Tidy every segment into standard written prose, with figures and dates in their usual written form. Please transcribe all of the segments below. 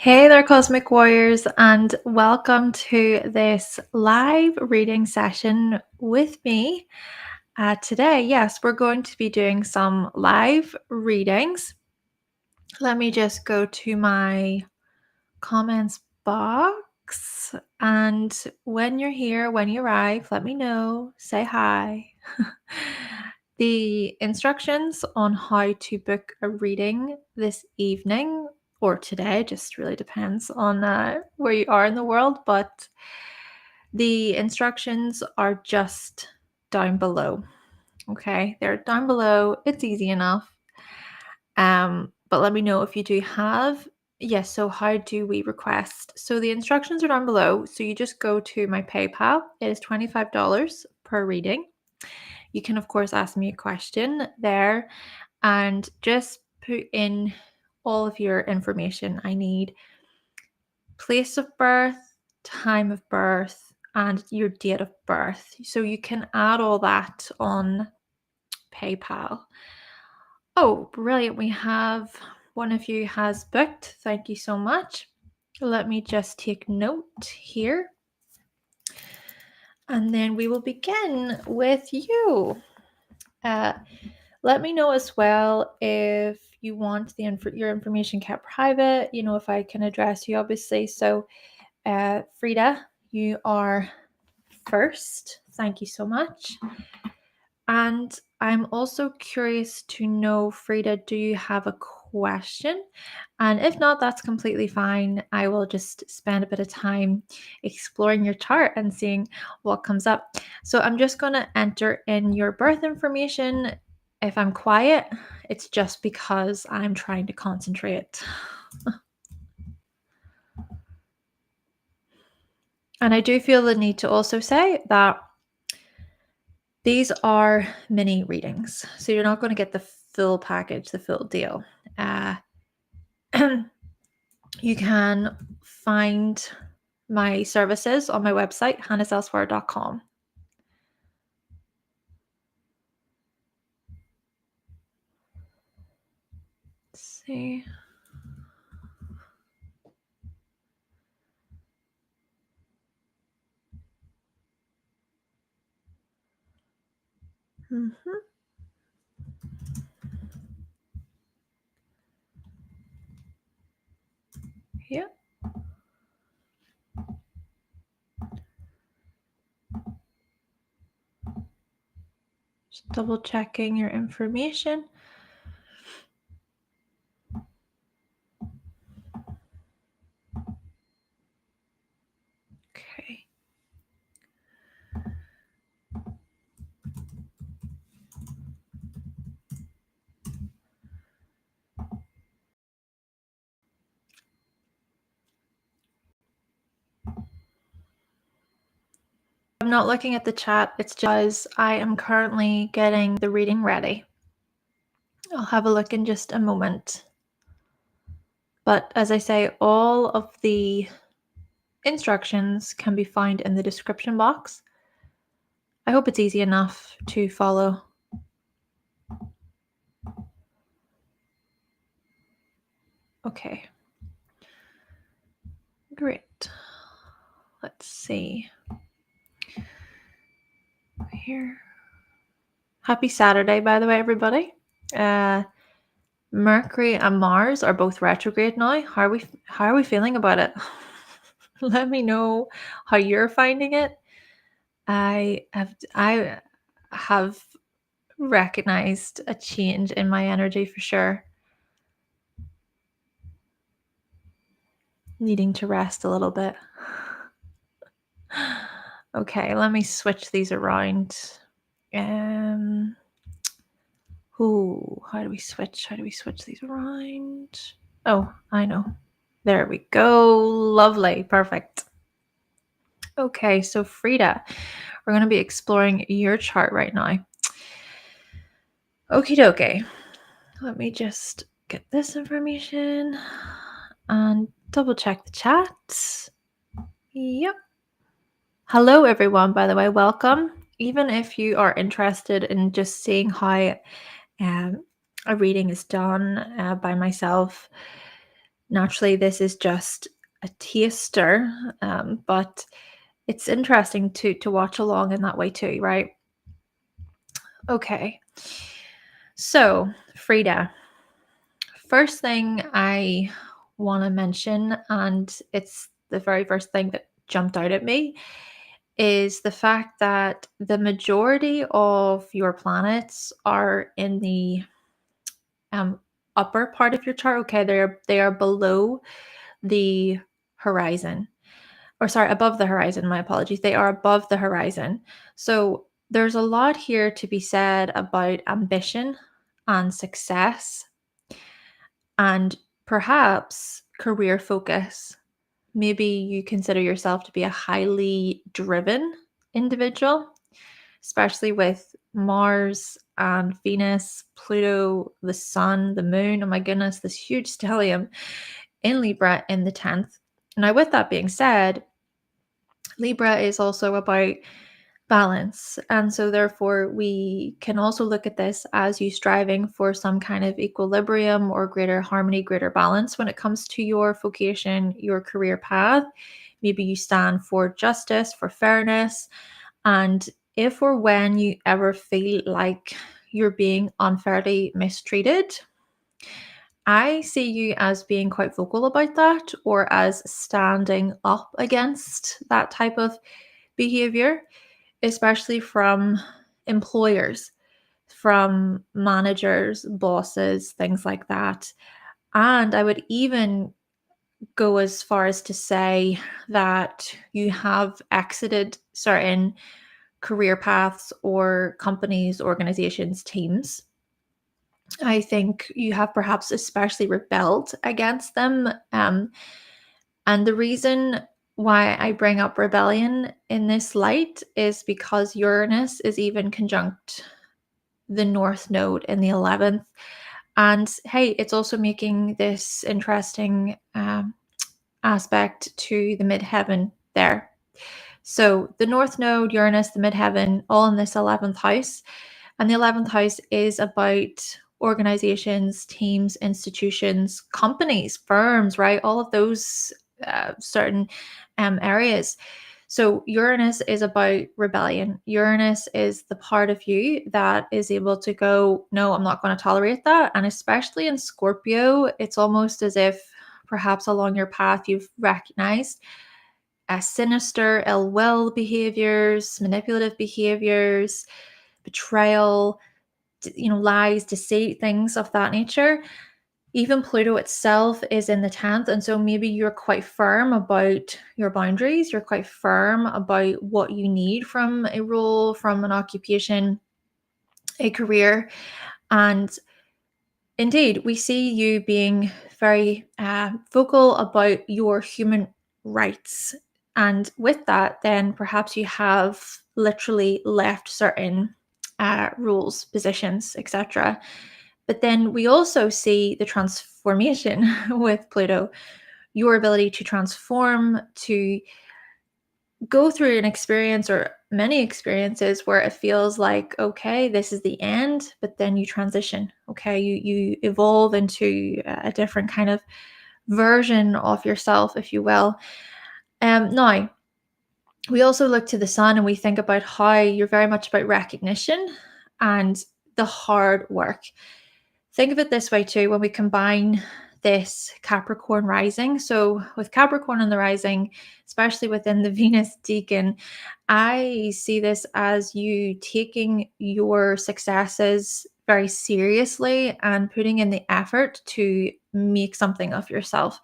Hey there, Cosmic Warriors, and welcome to this live reading session with me. Today, yes, we're going to be doing some live readings. Let me just go to my comments box. And when you're here, when you arrive, let me know, say hi. The instructions on how to book a reading this evening or today just really depends on where you are in the world, but the instructions are just down below. Okay, they're down below. It's easy enough. But let me know if you do have. Yes, so how do we request? So the instructions are down below. So you just go to my PayPal. It is $25 per reading. You can, of course, ask me a question there and just put in all of your information I need. Place of birth, time of birth, and your date of birth. So you can add all that on PayPal. Oh, brilliant. We have one of you has booked. Thank you so much. Let me just take note here. And then we will begin with you. Let me know as well if you want your information kept private, if I can address you, obviously. So, Freda, you are first. Thank you so much. And I'm also curious to know, Freda, do you have a question? And if not, that's completely fine. I will just spend a bit of time exploring your chart and seeing what comes up. So I'm just going to enter in your birth information. If I'm quiet, it's just because I'm trying to concentrate. And I do feel the need to also say that these are mini readings, so you're not going to get the full package, the full deal. You can find my services on my website, hannahselsewhere.com. Let's see. Yeah. Just double checking your information. Okay. I'm not looking at the chat. It's just I am currently getting the reading ready. I'll have a look in just a moment. But as I say, all of the instructions can be found in the description box. I hope it's easy enough to follow. Okay. Great. Let's see. Here. Happy Saturday, by the way, everybody. Mercury and Mars are both retrograde now. How are we feeling about it? Let me know how you're finding it. I have recognized a change in my energy for sure. Needing to rest a little bit. Okay, let me switch these around. How do we switch? How do we switch these around? Oh, I know. There we go. Lovely. Perfect. Okay, so Freda, we're going to be exploring your chart right now. Okie dokie. Let me just get this information and double check the chat. Yep. Hello, everyone, by the way. Welcome. Even if you are interested in just seeing how a reading is done by myself, Naturally, this is just a taster, but it's interesting to watch along in that way too, right? Okay. So, Freda, first thing I want to mention, and it's the very first thing that jumped out at me, is the fact that the majority of your planets are in the um, upper part of your chart. Okay, they are below the horizon, or sorry, above the horizon. My apologies. They are above the horizon. So there's a lot here to be said about ambition and success, and perhaps career focus. Maybe you consider yourself to be a highly driven individual, especially with Mars and Venus, Pluto, the Sun, the Moon. Oh my goodness, this huge stellium in Libra in the 10th. Now, with that being said, Libra is also about balance. And so, therefore, we can also look at this as you striving for some kind of equilibrium or greater harmony, greater balance when it comes to your vocation, your career path. Maybe you stand for justice, for fairness. And if or when you ever feel like you're being unfairly mistreated, I see you as being quite vocal about that, or as standing up against that type of behavior, especially from employers, from managers, bosses, things like that. And I would even go as far as to say that you have exited certain career paths or companies, organizations, teams. I think you have perhaps especially rebelled against them. And the reason why I bring up rebellion in this light is because Uranus is even conjunct the North Node in the 11th. And hey, it's also making this interesting aspect to the midheaven there. So the North Node, Uranus, the midheaven, all in this 11th house. And the 11th house is about organizations, teams, institutions, companies, firms, right? All of those certain areas. So Uranus is about rebellion. Uranus is the part of you that is able to go, no, I'm not going to tolerate that. And especially in Scorpio, it's almost as if perhaps along your path you've recognized sinister, ill will behaviors, manipulative behaviors, betrayal, lies, deceit, things of that nature. Even Pluto itself is in the 10th. And so maybe you're quite firm about your boundaries. You're quite firm about what you need from a role, from an occupation, a career. And indeed, we see you being very vocal about your human rights. And with that, then perhaps you have literally left certain roles, positions, etc. But then we also see the transformation with Pluto, your ability to transform, to go through an experience or many experiences where it feels like, okay, this is the end, but then you transition. Okay, you evolve into a different kind of version of yourself, if you will. Now, we also look to the sun and we think about how you're very much about recognition and the hard work. Think of it this way too, when we combine this Capricorn rising. So with Capricorn on the rising, especially within the Venus decan, I see this as you taking your successes very seriously and putting in the effort to make something of yourself.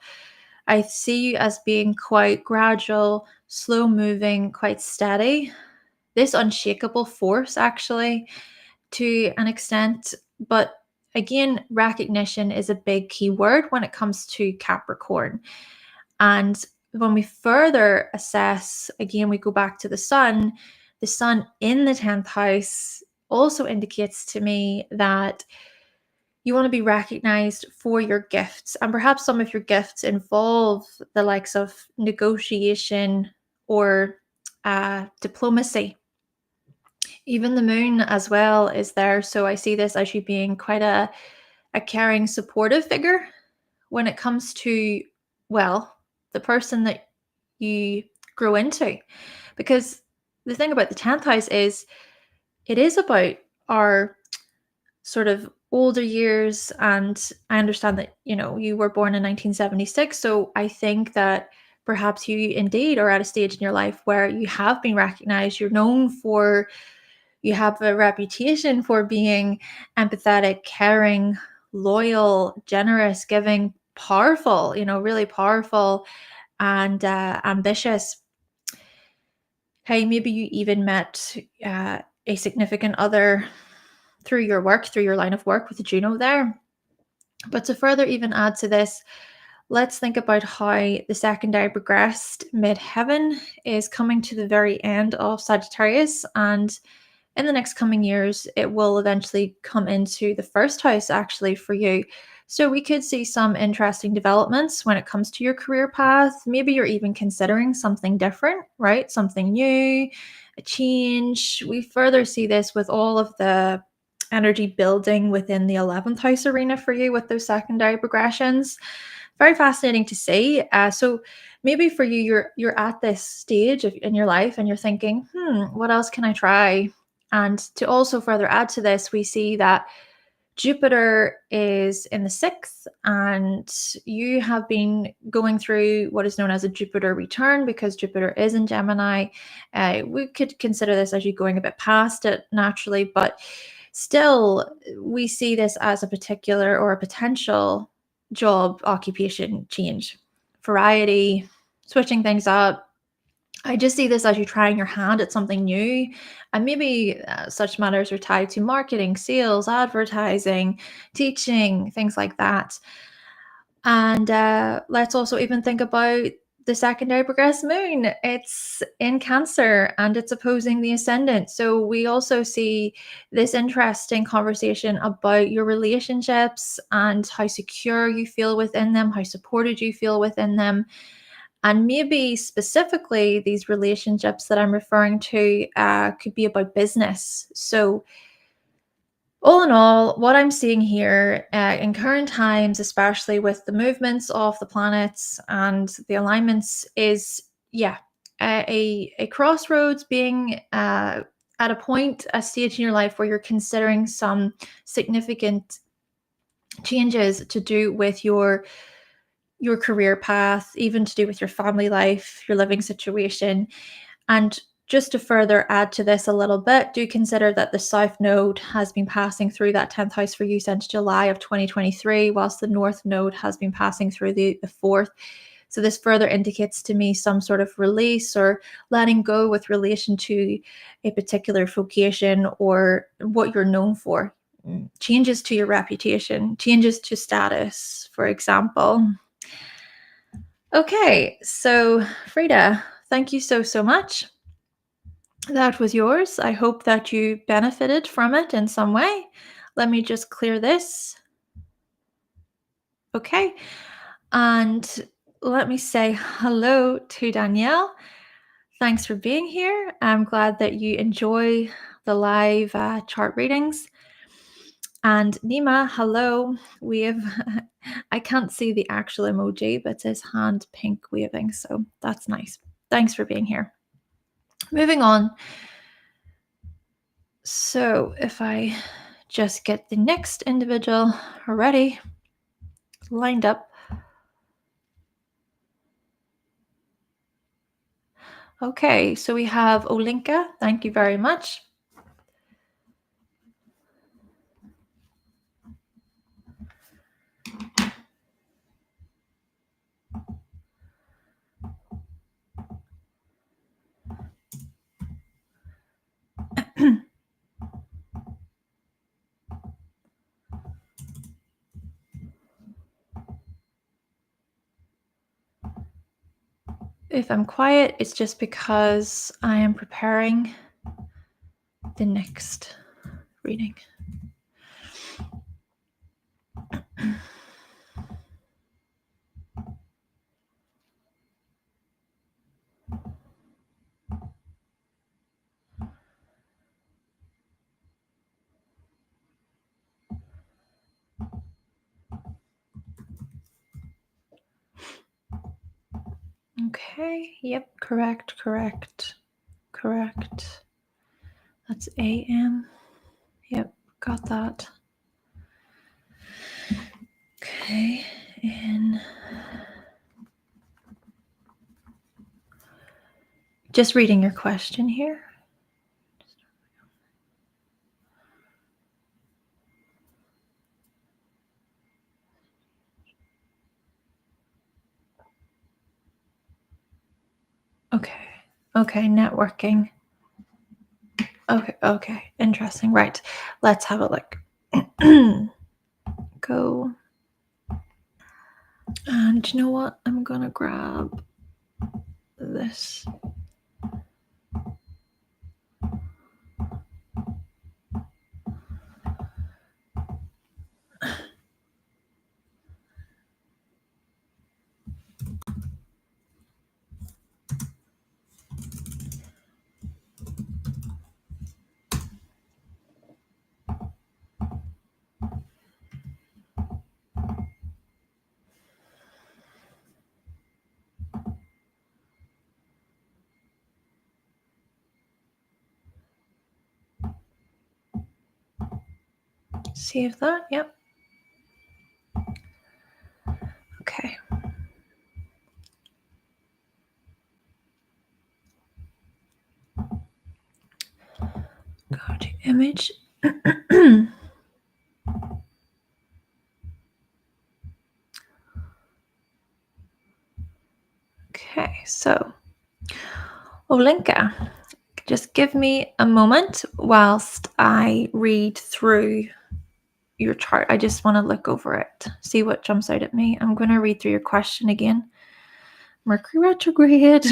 I see you as being quite gradual, slow moving, quite steady. This unshakable force, actually, to an extent. But again, recognition is a big key word when it comes to Capricorn. And when we further assess, again, we go back to the sun in the 10th house also indicates to me that you want to be recognized for your gifts. And perhaps some of your gifts involve the likes of negotiation or diplomacy. Even the moon as well is there. So I see this as you being quite a caring, supportive figure when it comes to, well, the person that you grow into. Because the thing about the 10th house is it is about our sort of older years. And I understand that, you were born in 1976. So I think that perhaps you indeed are at a stage in your life where you have been recognized. You have a reputation for being empathetic, caring, loyal, generous, giving, powerful, really powerful and ambitious. Hey, maybe you even met a significant other through your work, through your line of work with Juno there. But to further even add to this, let's think about how the secondary progressed midheaven is coming to the very end of Sagittarius. And in the next coming years, it will eventually come into the first house actually for you. So we could see some interesting developments when it comes to your career path. Maybe you're even considering something different, right? Something new, a change. We further see this with all of the energy building within the 11th house arena for you with those secondary progressions. Very fascinating to see. So maybe for you, you're at this stage in your life and you're thinking, what else can I try? And to also further add to this, we see that Jupiter is in the 6th, and you have been going through what is known as a Jupiter return because Jupiter is in Gemini. We could consider this as you going a bit past it naturally, but still, we see this as a particular or a potential job occupation change, variety, switching things up. I just see this as you trying your hand at something new. And maybe such matters are tied to marketing, sales, advertising, teaching, things like that. And let's also even think about the secondary progressed moon. It's in Cancer and it's opposing the ascendant. So we also see this interesting conversation about your relationships and how secure you feel within them, how supported you feel within them. And maybe specifically these relationships that I'm referring to could be about business. So all in all, what I'm seeing here in current times, especially with the movements of the planets and the alignments, is a crossroads, being at a point, a stage in your life where you're considering some significant changes to do with your career path, even to do with your family life, your living situation. And just to further add to this a little bit, do consider that the South Node has been passing through that 10th house for you since July of 2023, whilst the North Node has been passing through the 4th. So this further indicates to me some sort of release or letting go with relation to a particular vocation or what you're known for. Changes to your reputation, changes to status, for example. Okay, so Freda, thank you so much. That was yours. I hope that you benefited from it in some way. Let me just clear this. Okay, and let me say hello to Danielle. Thanks for being here. I'm glad that you enjoy the live chart readings. And Nima, hello. We have, I can't see the actual emoji, but it says hand pink waving. So that's nice. Thanks for being here. Moving on. So if I just get the next individual ready, lined up. Okay, so we have Oinka. Thank you very much. If I'm quiet, it's just because I am preparing the next reading. Okay. Yep. Correct. That's AM. Yep. Got that. Okay. And just reading your question here. Okay, networking. Okay, interesting. Right, let's have a look. Go. And you know what? I'm gonna grab this. Save that. Yep. Okay. Go to image. Okay, so Oinka, just give me a moment whilst I read through your chart. I just want to look over it, see what jumps out at me. I'm going to read through your question again. Mercury retrograde.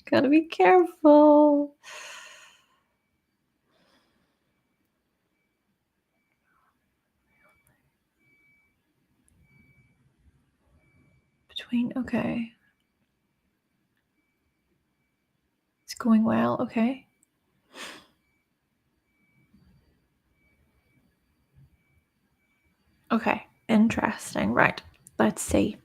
Gotta be careful. Okay. It's going well. Okay. Okay. Interesting. Right. Let's see.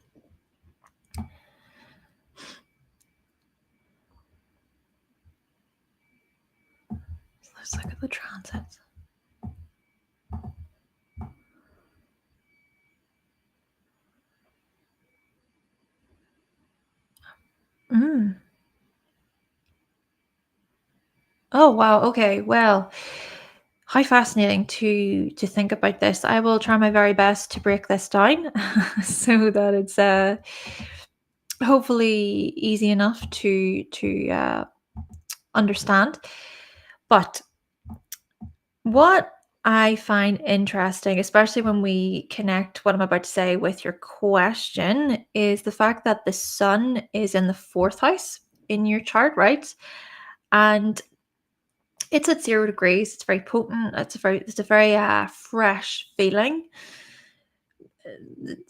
Let's look at the transits. Oh wow. Okay. Well, how fascinating to think about this. I will try my very best to break this down so that it's hopefully easy enough to understand. But what I find interesting, especially when we connect what I'm about to say with your question, is the fact that the sun is in the fourth house in your chart, right? And it's at 0 degrees. It's very potent. It's a very fresh feeling.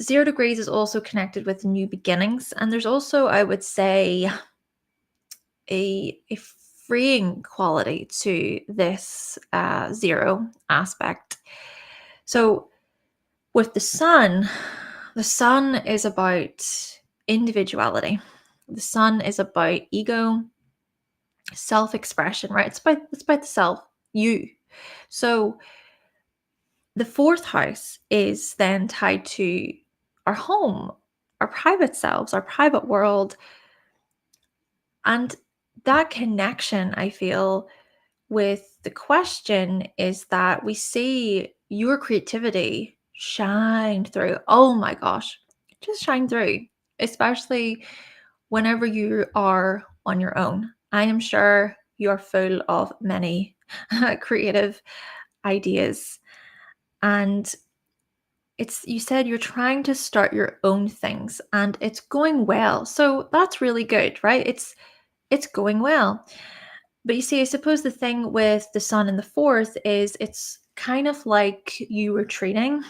0 degrees is also connected with new beginnings, and there's also, I would say, a freeing quality to this 0 aspect. So with the sun is about individuality. The sun is about ego, self-expression, right? It's about the self, you. So the fourth house is then tied to our home, our private selves, our private world. And that connection, I feel, with the question is that we see your creativity shine through. Oh my gosh, just shine through, especially whenever you are on your own. I am sure you're full of many creative ideas. And you said you're trying to start your own things and it's going well. So that's really good, right? It's going well. But you see, I suppose the thing with the sun in the fourth is it's kind of like you retreating.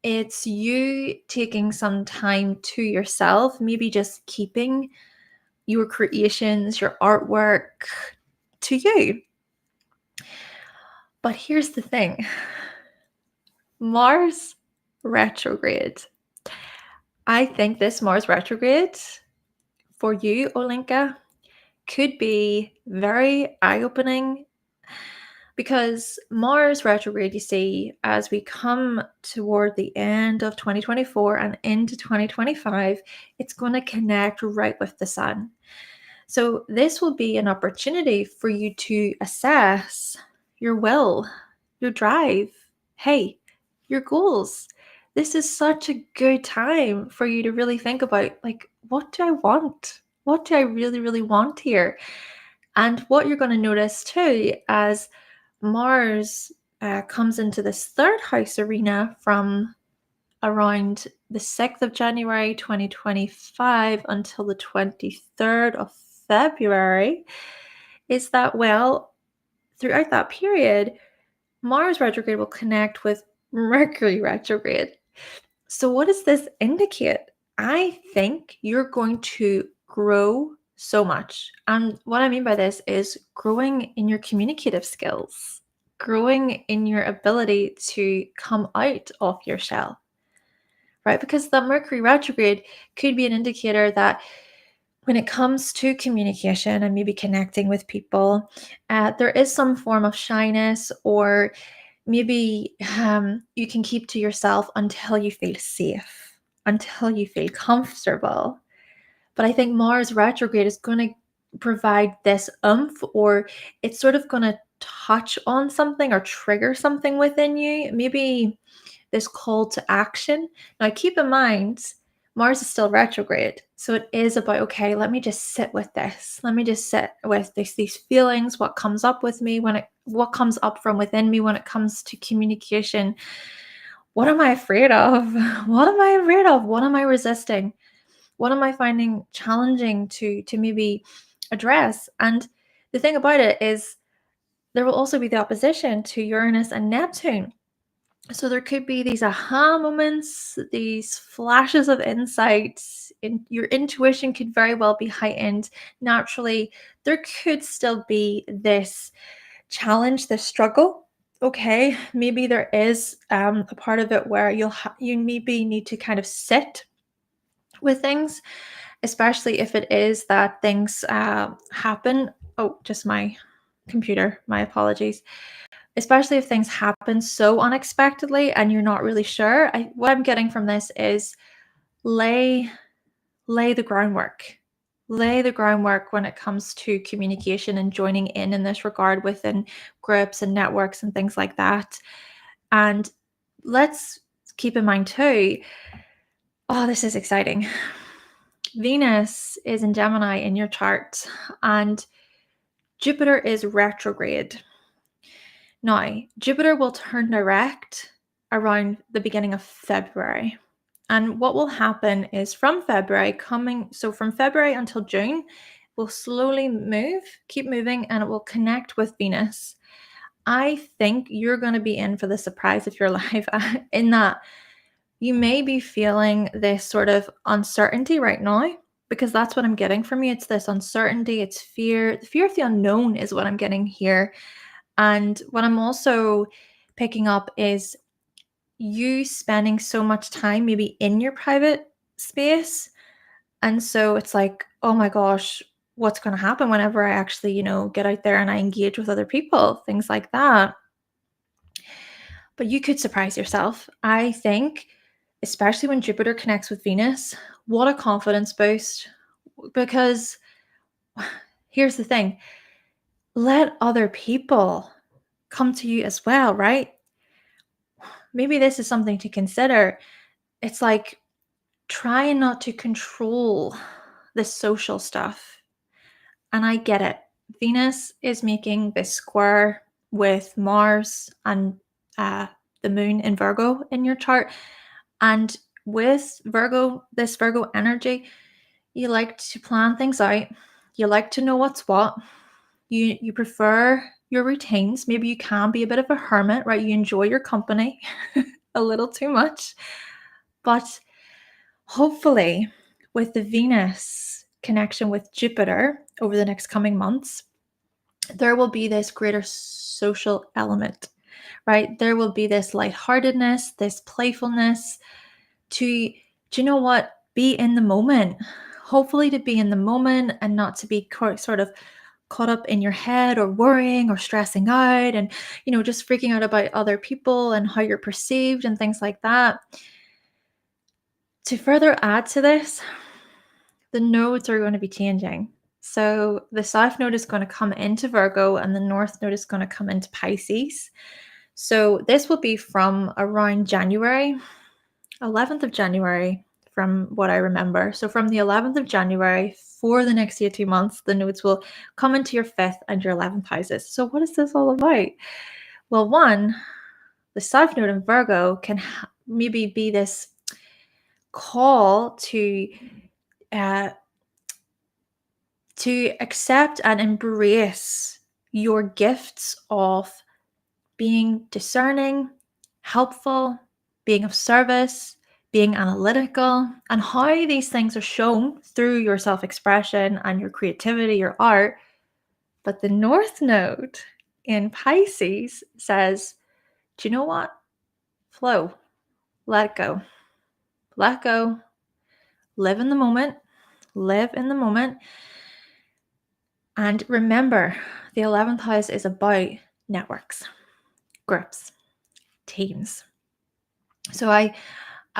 It's you taking some time to yourself, maybe just keeping your creations, your artwork to you. But here's the thing. Mars retrograde. I think this Mars retrograde for you, Olinka, could be very eye-opening because Mars retrograde, you see, as we come toward the end of 2024 and into 2025, it's going to connect right with the sun. So this will be an opportunity for you to assess your will, your drive, hey, your goals. This is such a good time for you to really think about, like, what do I want? What do I really, really want here? And what you're going to notice too, as Mars comes into this third house arena from around the 6th of January 2025 until the 23rd of February, is that, well, throughout that period, Mars retrograde will connect with Mercury retrograde. So, what does this indicate? I think you're going to grow so much. And what I mean by this is growing in your communicative skills, growing in your ability to come out of your shell, right? Because the Mercury retrograde could be an indicator that when it comes to communication and maybe connecting with people, there is some form of shyness, or maybe you can keep to yourself until you feel safe, until you feel comfortable. But I think Mars retrograde is going to provide this oomph, or it's sort of going to touch on something or trigger something within you. Maybe this call to action. Now, keep in mind, Mars is still retrograde. So it is about, okay, let me just sit with this. Let me just sit with these feelings, what comes up with me what comes up from within me when it comes to communication. What am I afraid of? What am I afraid of? What am I resisting? What am I finding challenging to maybe address? And the thing about it is there will also be the opposition to Uranus and Neptune. So there could be these aha moments, these flashes of insight. Your intuition could very well be heightened. Naturally, there could still be this challenge, this struggle. Okay, maybe there is a part of it where you maybe need to kind of sit with things, especially if it is that things happen. Oh, just my computer. My apologies. Especially if things happen so unexpectedly and you're not really sure. What I'm getting from this is lay the groundwork. Lay the groundwork when it comes to communication and joining in this regard within groups and networks and things like that. And let's keep in mind too, oh, this is exciting. Venus is in Gemini in your chart and Jupiter is retrograde. Now, Jupiter will turn direct around the beginning of February. And what will happen is from February until June, we'll slowly keep moving, and it will connect with Venus. I think you're going to be in for the surprise of your life in that you may be feeling this sort of uncertainty right now, because that's what I'm getting from you. It's this uncertainty, it's fear. The fear of the unknown is what I'm getting here. And what I'm also picking up is you spending so much time maybe in your private space. And so it's like, oh my gosh, what's going to happen whenever I actually, get out there and I engage with other people, things like that. But you could surprise yourself. I think, especially when Jupiter connects with Venus, what a confidence boost. Because here's the thing, let other people come to you as well, right? Maybe this is something to consider. It's like trying not to control the social stuff. And I get it. Venus is making this square with Mars and the moon in Virgo in your chart. And with Virgo, this Virgo energy, you like to plan things out. You like to know what's what. You prefer your routines. Maybe you can be a bit of a hermit, right? You enjoy your company a little too much. But hopefully, with the Venus connection with Jupiter over the next coming months, there will be this greater social element, right? There will be this lightheartedness, this playfulness do you know what? be in the moment. Hopefully to be in the moment and not to be sort of caught up in your head or worrying or stressing out and, just freaking out about other people and how you're perceived and things like that. To further add to this, the nodes are going to be changing. So the South Node is going to come into Virgo and the North Node is going to come into Pisces. So this will be from around January, 11th of January, from what I remember. So from the 11th of January for the next 18 months, the nodes will come into your 5th and your 11th houses. So what is this all about? Well, one, the South Node in Virgo can maybe be this call to accept and embrace your gifts of being discerning, helpful, being of service, being analytical, and how these things are shown through your self-expression and your creativity, your art. But the North Node in Pisces says, do you know what? Flow. Let go. Let go. Live in the moment. Live in the moment. And remember, the 11th house is about networks, groups, teams. So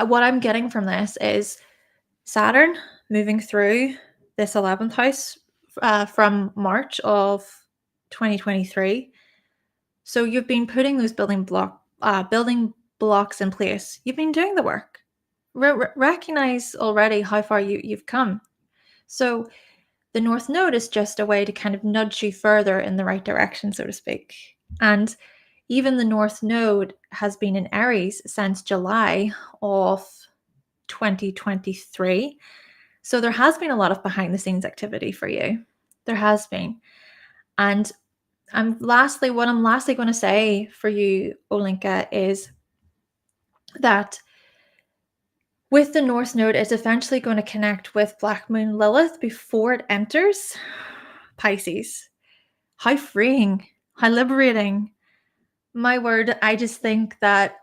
what I'm getting from this is Saturn moving through this 11th house from March of 2023. So you've been putting those building blocks in place. You've been doing the work. Recognize already how far you've come. So the North Node is just a way to kind of nudge you further in the right direction, so to speak. And even the North Node has been in Aries since July of 2023. So there has been a lot of behind the scenes activity for you. There has been. And what I'm lastly going to say for you, Oinka, is that with the North Node, it's eventually going to connect with Black Moon Lilith before it enters Pisces. How freeing, how liberating. My word, I just think that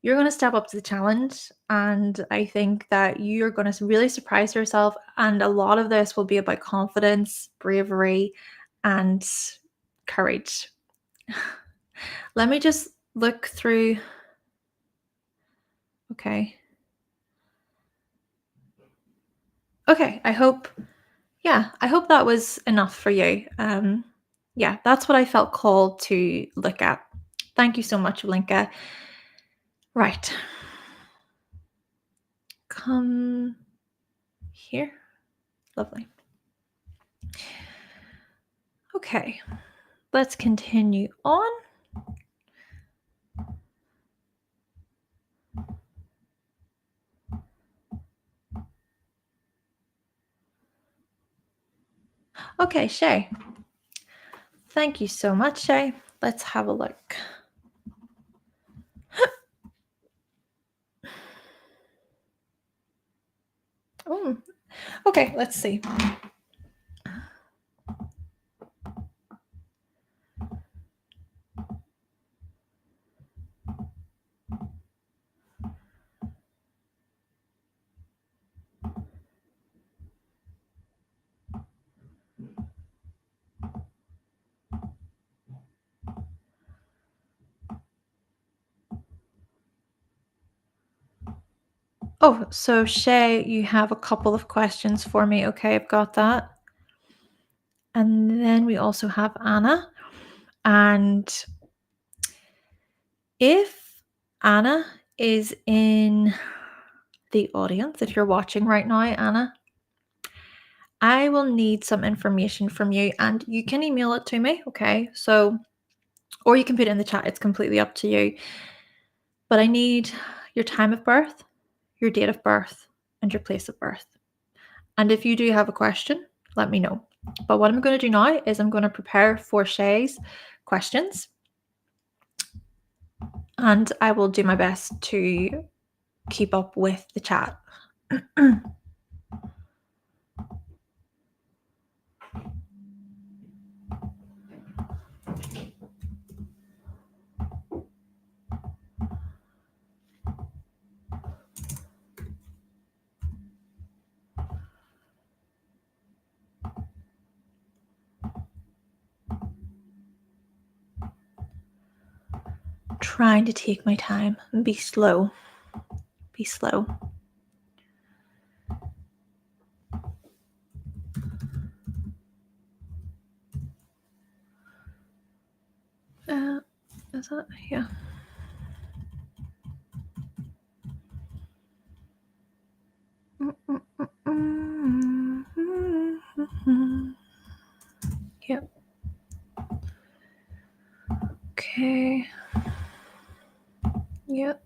you're going to step up to the challenge. And I think that you're going to really surprise yourself. And a lot of this will be about confidence, bravery, and courage. Let me just look through. Okay. I hope that was enough for you. That's what I felt called to look at. Thank you so much, Veronica. Right. Come here. Lovely. Okay, let's continue on. Okay, Shay. Thank you so much, Shay. Let's have a look. Oh, okay, let's see. Oh, so Shay, you have a couple of questions for me. Okay, I've got that. And then we also have Anna. And if Anna is in the audience, if you're watching right now, Anna, I will need some information from you and you can email it to me. Okay, so, or you can put it in the chat. It's completely up to you. But I need your time of birth, your date of birth, and your place of birth. And if you do have a question, let me know. But what I'm going to do now is I'm going to prepare for Shay's questions. And I will do my best to keep up with the chat. trying to take my time and be slow. Be slow. Is that? Yeah. Yep. Okay. Yep.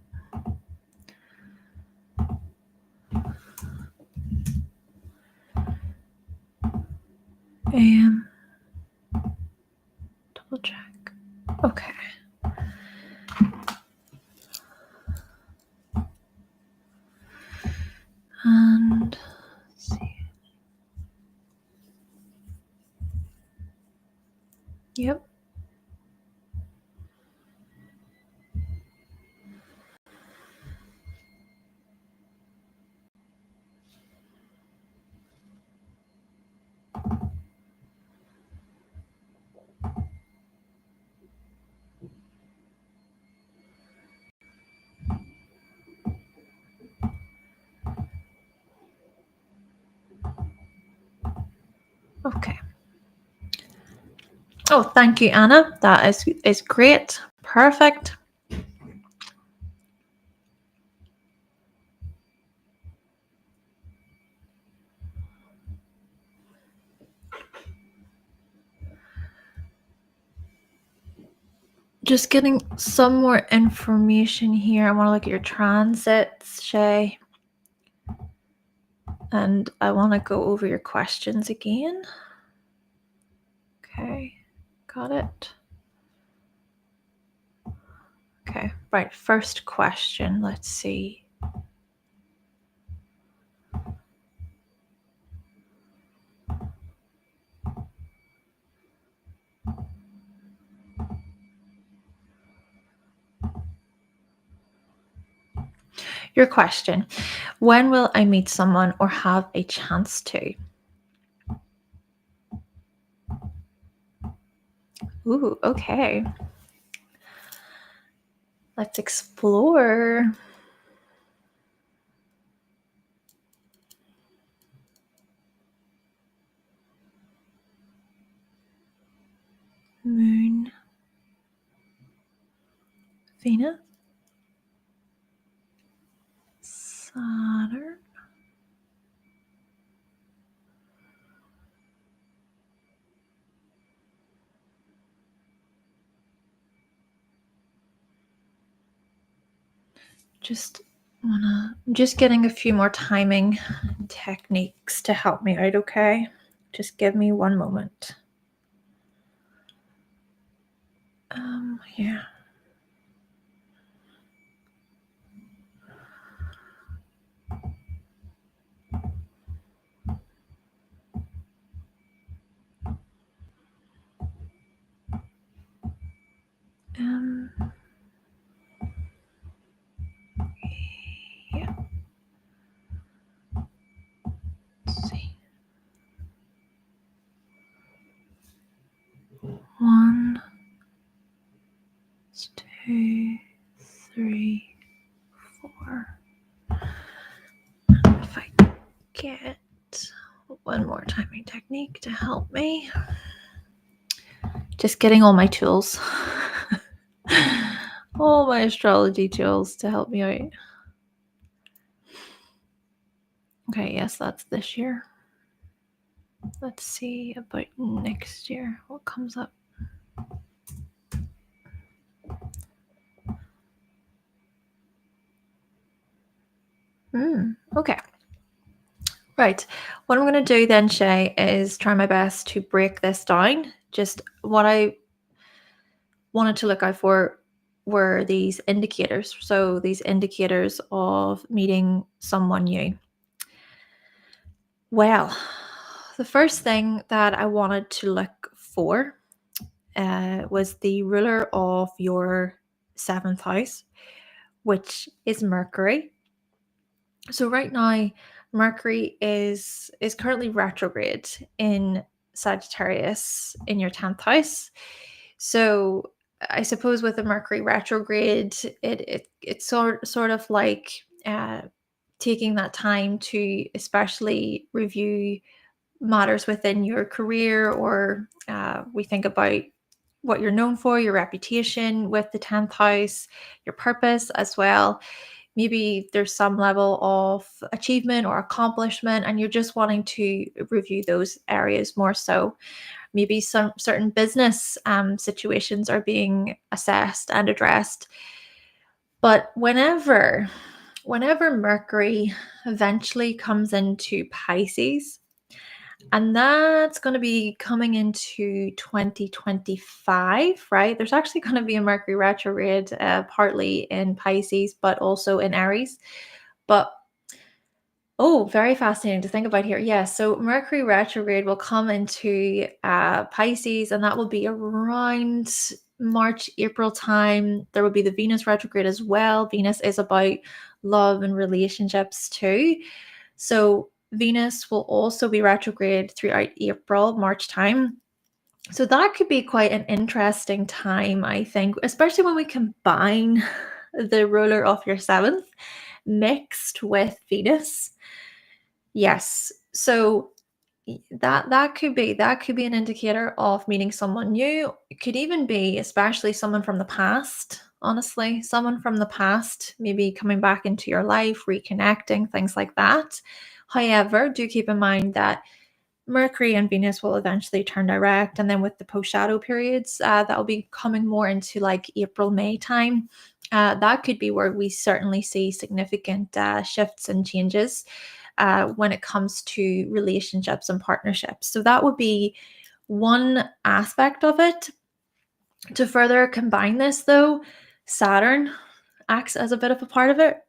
Double check. Okay. And let's see. Yep. Okay. Oh, thank you, Anna. That is great. Perfect. Just getting some more information here. I want to look at your transits, Shay. And I want to go over your questions again. Okay, got it. Okay, right. First question. Let's see. Your question: when will I meet someone or have a chance to? Ooh, okay. Let's explore. Moon, Venus, Saturn. Just getting a few more timing techniques to help me out, okay? Just give me one moment. Yeah. Yeah. Let's see. 1, 2, 3, 4. If I get one more timing technique to help me. Just getting all my tools. All my astrology tools to help me out. Okay, yes, that's this year. Let's see about next year. What comes up? Okay. Right. What I'm going to do then, Shay, is try my best to break this down. Just what I wanted to look out for were these indicators. So these indicators of meeting someone new. Well, the first thing that I wanted to look for was the ruler of your 7th house, which is Mercury. So right now, Mercury is currently retrograde in Sagittarius in your 10th house. So I suppose with the Mercury retrograde, it's sort of like taking that time to especially review matters within your career, or we think about what you're known for, your reputation with the 10th house, your purpose as well. Maybe there's some level of achievement or accomplishment, and you're just wanting to review those areas more so. Maybe some certain business situations are being assessed and addressed. But whenever Mercury eventually comes into Pisces, and that's going to be coming into 2025, right? There's actually going to be a Mercury retrograde, partly in Pisces, but also in Aries. But oh, very fascinating to think about here. Yeah, so Mercury retrograde will come into Pisces, and that will be around March, April time. There will be the Venus retrograde as well. Venus is about love and relationships too. So Venus will also be retrograde throughout April, March time. So that could be quite an interesting time, I think, especially when we combine the ruler of your seventh mixed with Venus. Yes. So that could be an indicator of meeting someone new. It could even be, especially someone from the past, honestly, someone from the past, maybe coming back into your life, reconnecting, things like that. However, do keep in mind that Mercury and Venus will eventually turn direct, and then with the post-shadow periods, that will be coming more into like April, May time. That could be where we certainly see significant shifts and changes when it comes to relationships and partnerships. So that would be one aspect of it. To further combine this, though, Saturn acts as a bit of a part of it.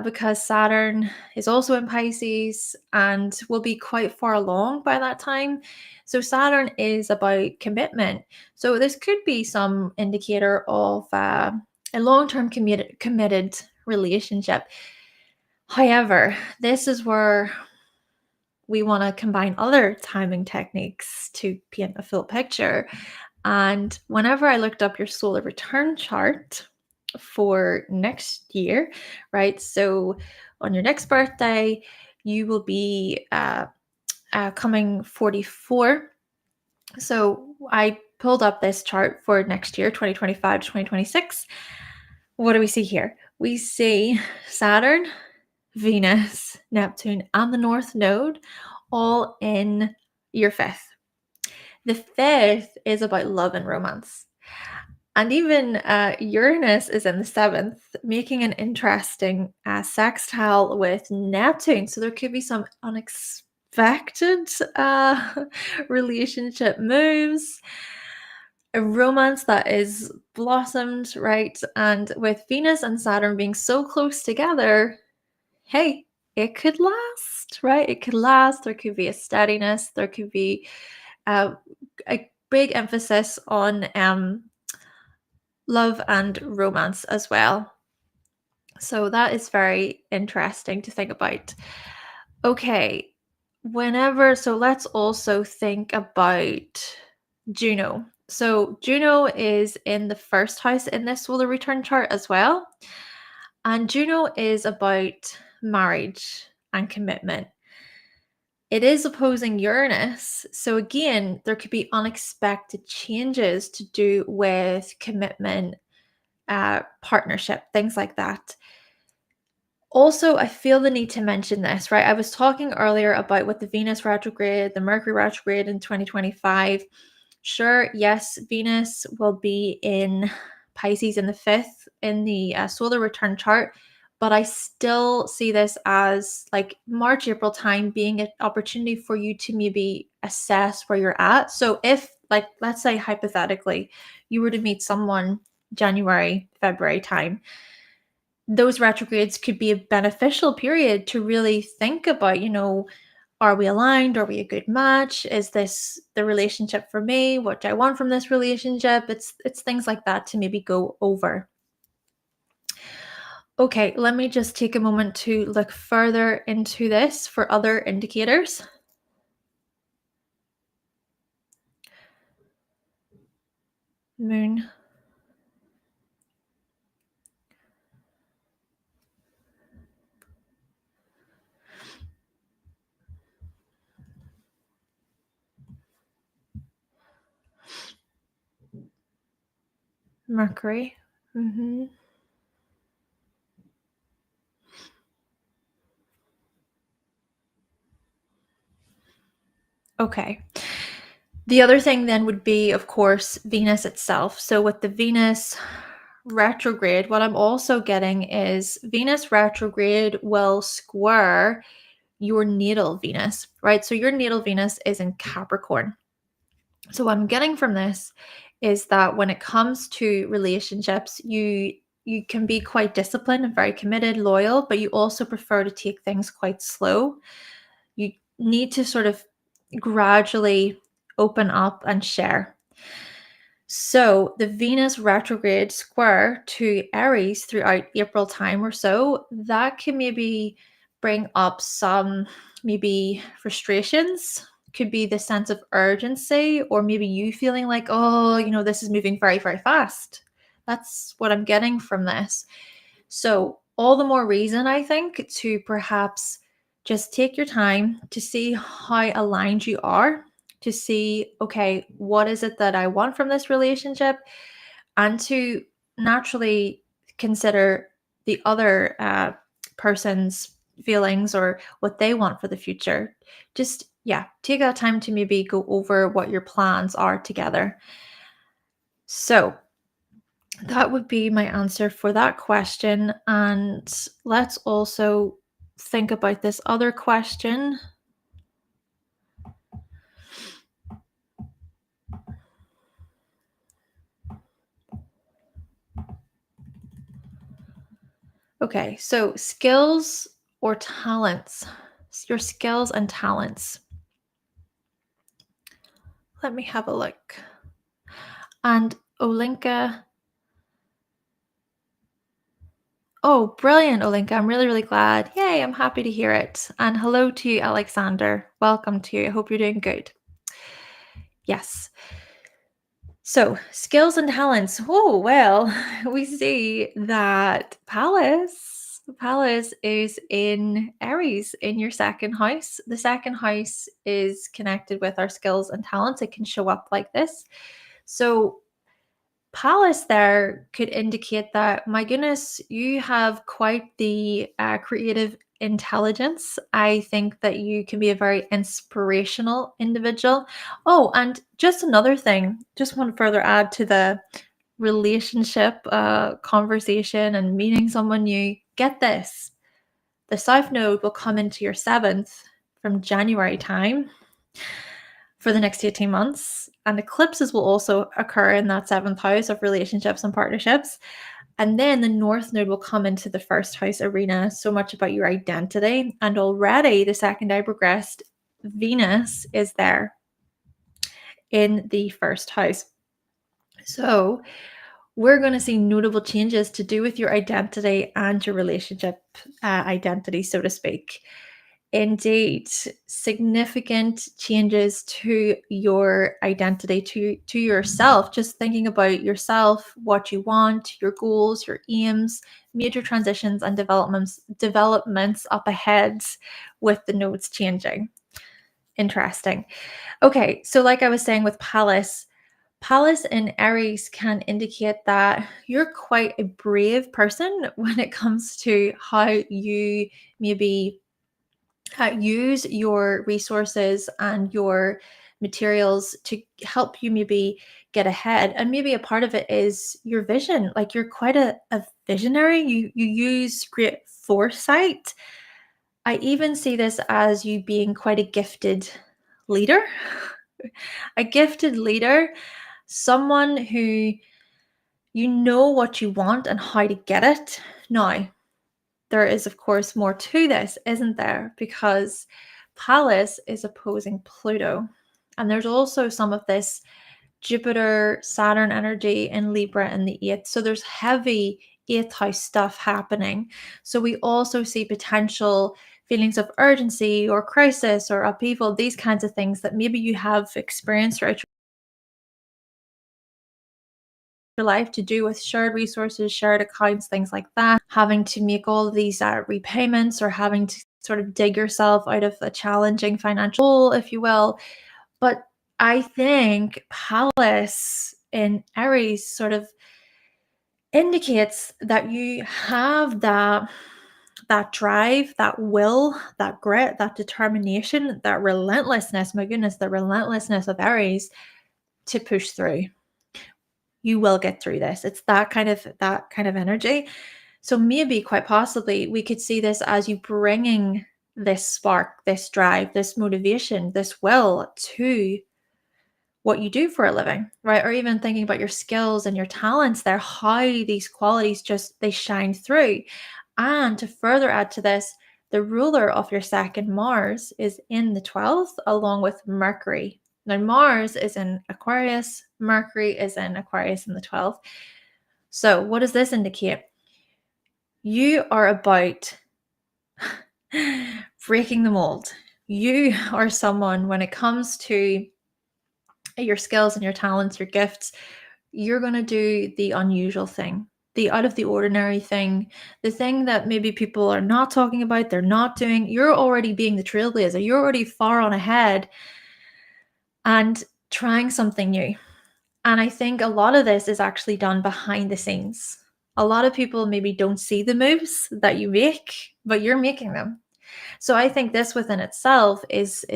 Because Saturn is also in Pisces and will be quite far along by that time. So Saturn is about commitment. So this could be some indicator of a long-term committed relationship. However, this is where we want to combine other timing techniques to paint a full picture. And whenever I looked up your solar return chart for next year, right? So on your next birthday, you will be coming 44. So I pulled up this chart for next year, 2025 to 2026. What do we see here? We see Saturn, Venus, Neptune, and the North Node all in your fifth. The fifth is about love and romance. And even Uranus is in the seventh, making an interesting sextile with Neptune. So there could be some unexpected relationship moves, a romance that is blossomed, right? And with Venus and Saturn being so close together, hey, it could last, right? It could last. There could be a steadiness. There could be a big emphasis on love and romance as well. So that is very interesting to think about. Okay, so let's also think about Juno. So Juno is in the first house in this solar return chart as well. And Juno is about marriage and commitment. It is opposing Uranus. So again, there could be unexpected changes to do with commitment, partnership, things like that. Also, I feel the need to mention this, right? I was talking earlier about with the Venus retrograde, the Mercury retrograde in 2025. Sure, yes, Venus will be in Pisces in the fifth in the solar return chart, but I still see this as like March, April time being an opportunity for you to maybe assess where you're at. So if, like, let's say hypothetically, you were to meet someone January, February time, those retrogrades could be a beneficial period to really think about, are we aligned? Are we a good match? Is this the relationship for me? What do I want from this relationship? It's things like that to maybe go over. Okay, let me just take a moment to look further into this for other indicators. Moon. Mercury. Mm-hmm. Okay. The other thing then would be, of course, Venus itself. So with the Venus retrograde, what I'm also getting is Venus retrograde will square your natal Venus, right? So your natal Venus is in Capricorn. So what I'm getting from this is that when it comes to relationships, you can be quite disciplined and very committed, loyal, but you also prefer to take things quite slow. You need to sort of gradually open up and share. So the Venus retrograde square to Aries throughout April time or so, that can maybe bring up some maybe frustrations. Could be the sense of urgency, or maybe you feeling like, oh, this is moving very, very fast. That's what I'm getting from this. So, all the more reason, I think, to perhaps just take your time to see how aligned you are, to see, okay, what is it that I want from this relationship, and to naturally consider the other person's feelings or what they want for the future. Just, yeah, take that time to maybe go over what your plans are together. So, that would be my answer for that question. And let's also think about this other question. Okay, so skills or talents, your skills and talents. Let me have a look. And Olinka. Oh, brilliant, Olinka. I'm really, really glad. Yay, I'm happy to hear it. And hello to you, Alexander. Welcome to you. I hope you're doing good. Yes. So, skills and talents. Oh, well, we see that Pallas is in Aries in your second house. The second house is connected with our skills and talents. It can show up like this. So, Palace there could indicate that, my goodness, you have quite the creative intelligence. I think that you can be a very inspirational individual. Oh, and just another thing, just want to further add to the relationship conversation and meeting someone new. Get this, the South Node will come into your seventh from January time for the next 18 months. And eclipses will also occur in that seventh house of relationships and partnerships. And then the North Node will come into the first house arena, so much about your identity. And already the second eye progressed, Venus is there in the first house. So we're going to see notable changes to do with your identity and your relationship identity, so to speak. Indeed, significant changes to your identity, to yourself, just thinking about yourself, what you want, your goals, your aims, major transitions and developments up ahead with the nodes changing. Interesting. Okay, so like I was saying with Pallas in Aries can indicate that you're quite a brave person when it comes to how you maybe use your resources and your materials to help you maybe get ahead. And maybe a part of it is your vision. Like, you're quite a visionary. You use great foresight. I even see this as you being quite a gifted leader. A gifted leader, someone who you know what you want and how to get it. Now, there is, of course, more to this, isn't there? Because Pallas is opposing Pluto. And there's also some of this Jupiter, Saturn energy in Libra in the 8th. So there's heavy 8th house stuff happening. So we also see potential feelings of urgency or crisis or upheaval, these kinds of things that maybe you have experienced throughout your life, to do with shared resources, shared accounts, things like that, having to make all of these repayments, or having to sort of dig yourself out of a challenging financial hole, if you will. But I think Pallas in Aries sort of indicates that you have that drive, that will, that grit, that determination, that relentlessness. My goodness, the relentlessness of Aries to push through. You will get through this. It's that kind of energy. So maybe, quite possibly, we could see this as you bringing this spark, this drive, this motivation, this will to what you do for a living, right? Or even thinking about your skills and your talents there, how these qualities just they shine through. And to further add to this, the ruler of your second, Mars, is in the 12th along with Mercury. Now, Mars is in Aquarius, Mercury is in Aquarius in the 12th. So, what does this indicate? You are about breaking the mold. You are someone, when it comes to your skills and your talents, your gifts, you're going to do the unusual thing, the out of the ordinary thing, the thing that maybe people are not talking about, they're not doing. You're already being the trailblazer. You're already far on ahead and trying something new. And I think a lot of this is actually done behind the scenes. A lot of people maybe don't see the moves that you make, but you're making them. So I think this within itself is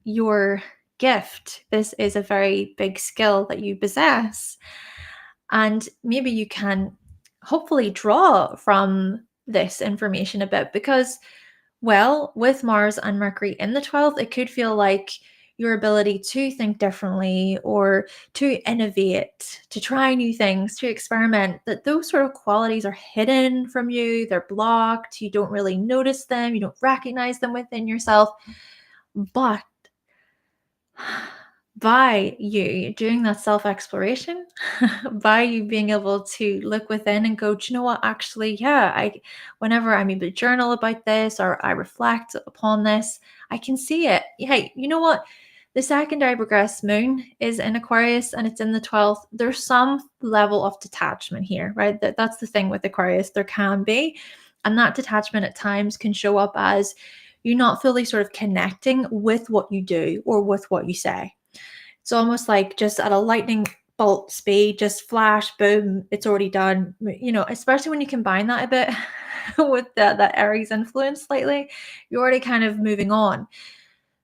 your gift. This is a very big skill that you possess. And maybe you can hopefully draw from this information a bit because, well, with Mars and Mercury in the 12th, it could feel like your ability to think differently or to innovate, to try new things, to experiment, that those sort of qualities are hidden from you, they're blocked, you don't really notice them, you don't recognize them within yourself. But by you doing that self-exploration, by you being able to look within and go, do you know what, actually, yeah, whenever I'm able to journal about this or I reflect upon this, I can see it. Hey, you know what? The secondary progressed moon is in Aquarius and it's in the 12th. There's some level of detachment here, right? That's the thing with Aquarius. There can be. And that detachment at times can show up as you not fully sort of connecting with what you do or with what you say. It's almost like just at a lightning bolt speed, just flash, boom, it's already done. You know, especially when you combine that a bit with that Aries influence slightly, you're already kind of moving on.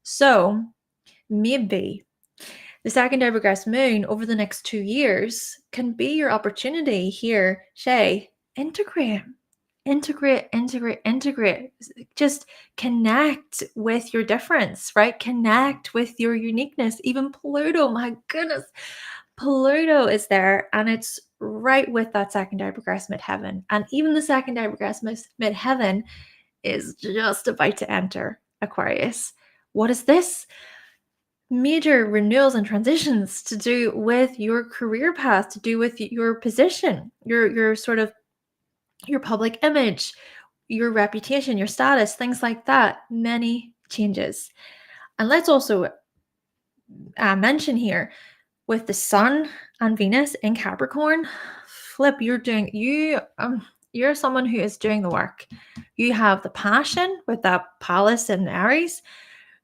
So maybe the secondary progressed moon over the next 2 years can be your opportunity here, Shay. Integrate. Just connect with your difference, right? Connect with your uniqueness. Even Pluto, my goodness, Pluto is there and it's right with that secondary progressed midheaven. And even the secondary progressed midheaven is just about to enter Aquarius. What is this? Major renewals and transitions to do with your career path, to do with your position, your sort of your public image, your reputation, your status, things like that. Many changes. And let's also mention here with the Sun and Venus in Capricorn, flip, you're someone who is doing the work. You have the passion with that Palace in Aries.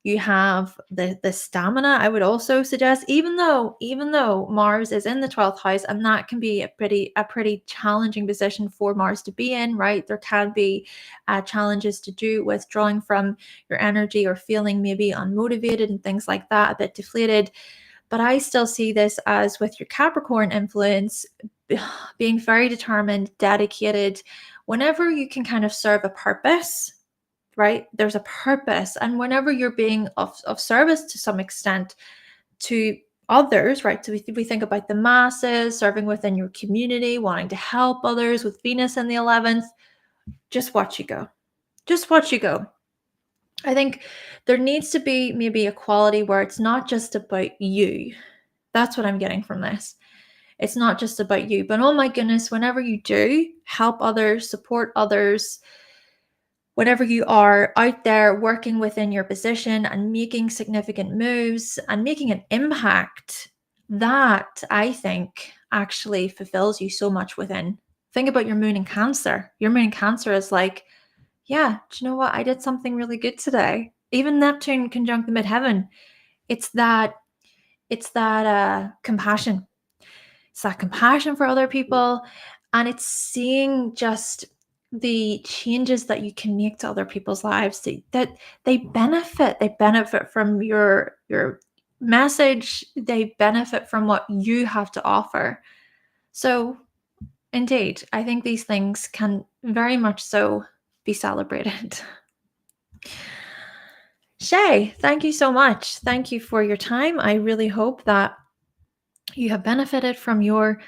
You have the stamina. I would also suggest, even though Mars is in the 12th house, and that can be a pretty challenging position for Mars to be in, right? There can be challenges to do with drawing from your energy or feeling maybe unmotivated and things like that, a bit deflated. But I still see this as with your Capricorn influence, being very determined, dedicated. Whenever you can kind of serve a purpose, right? There's a purpose. And whenever you're being of service to some extent to others, right? So we think about the masses, serving within your community, wanting to help others with Venus in the 11th, just watch you go. Just watch you go. I think there needs to be maybe a quality where it's not just about you. That's what I'm getting from this. It's not just about you, but oh my goodness, whenever you do help others, support others, whenever you are out there working within your position and making significant moves and making an impact, that I think actually fulfills you so much within. Think about your moon in Cancer. Your moon in Cancer is like, yeah, do you know what? I did something really good today. Even Neptune conjunct the midheaven. It's that compassion. It's that compassion for other people. And it's seeing just the changes that you can make to other people's lives, that they benefit from your message, they benefit from what you have to offer. So indeed, I think these things can very much so be celebrated. Shay, thank you so much. Thank you for your time. I really hope that you have benefited from your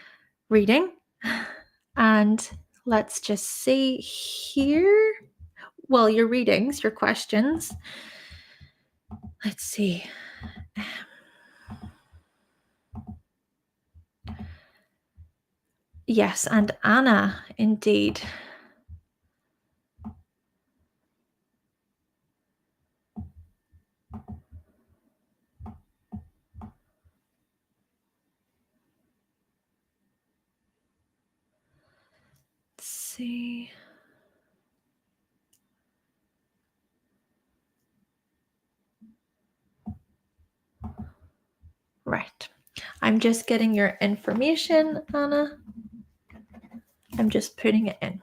reading. And let's just see here. Well, your readings, your questions. Let's see. Yes, and Anna, indeed. Let's see. Right. I'm just getting your information, Anna. I'm just putting it in.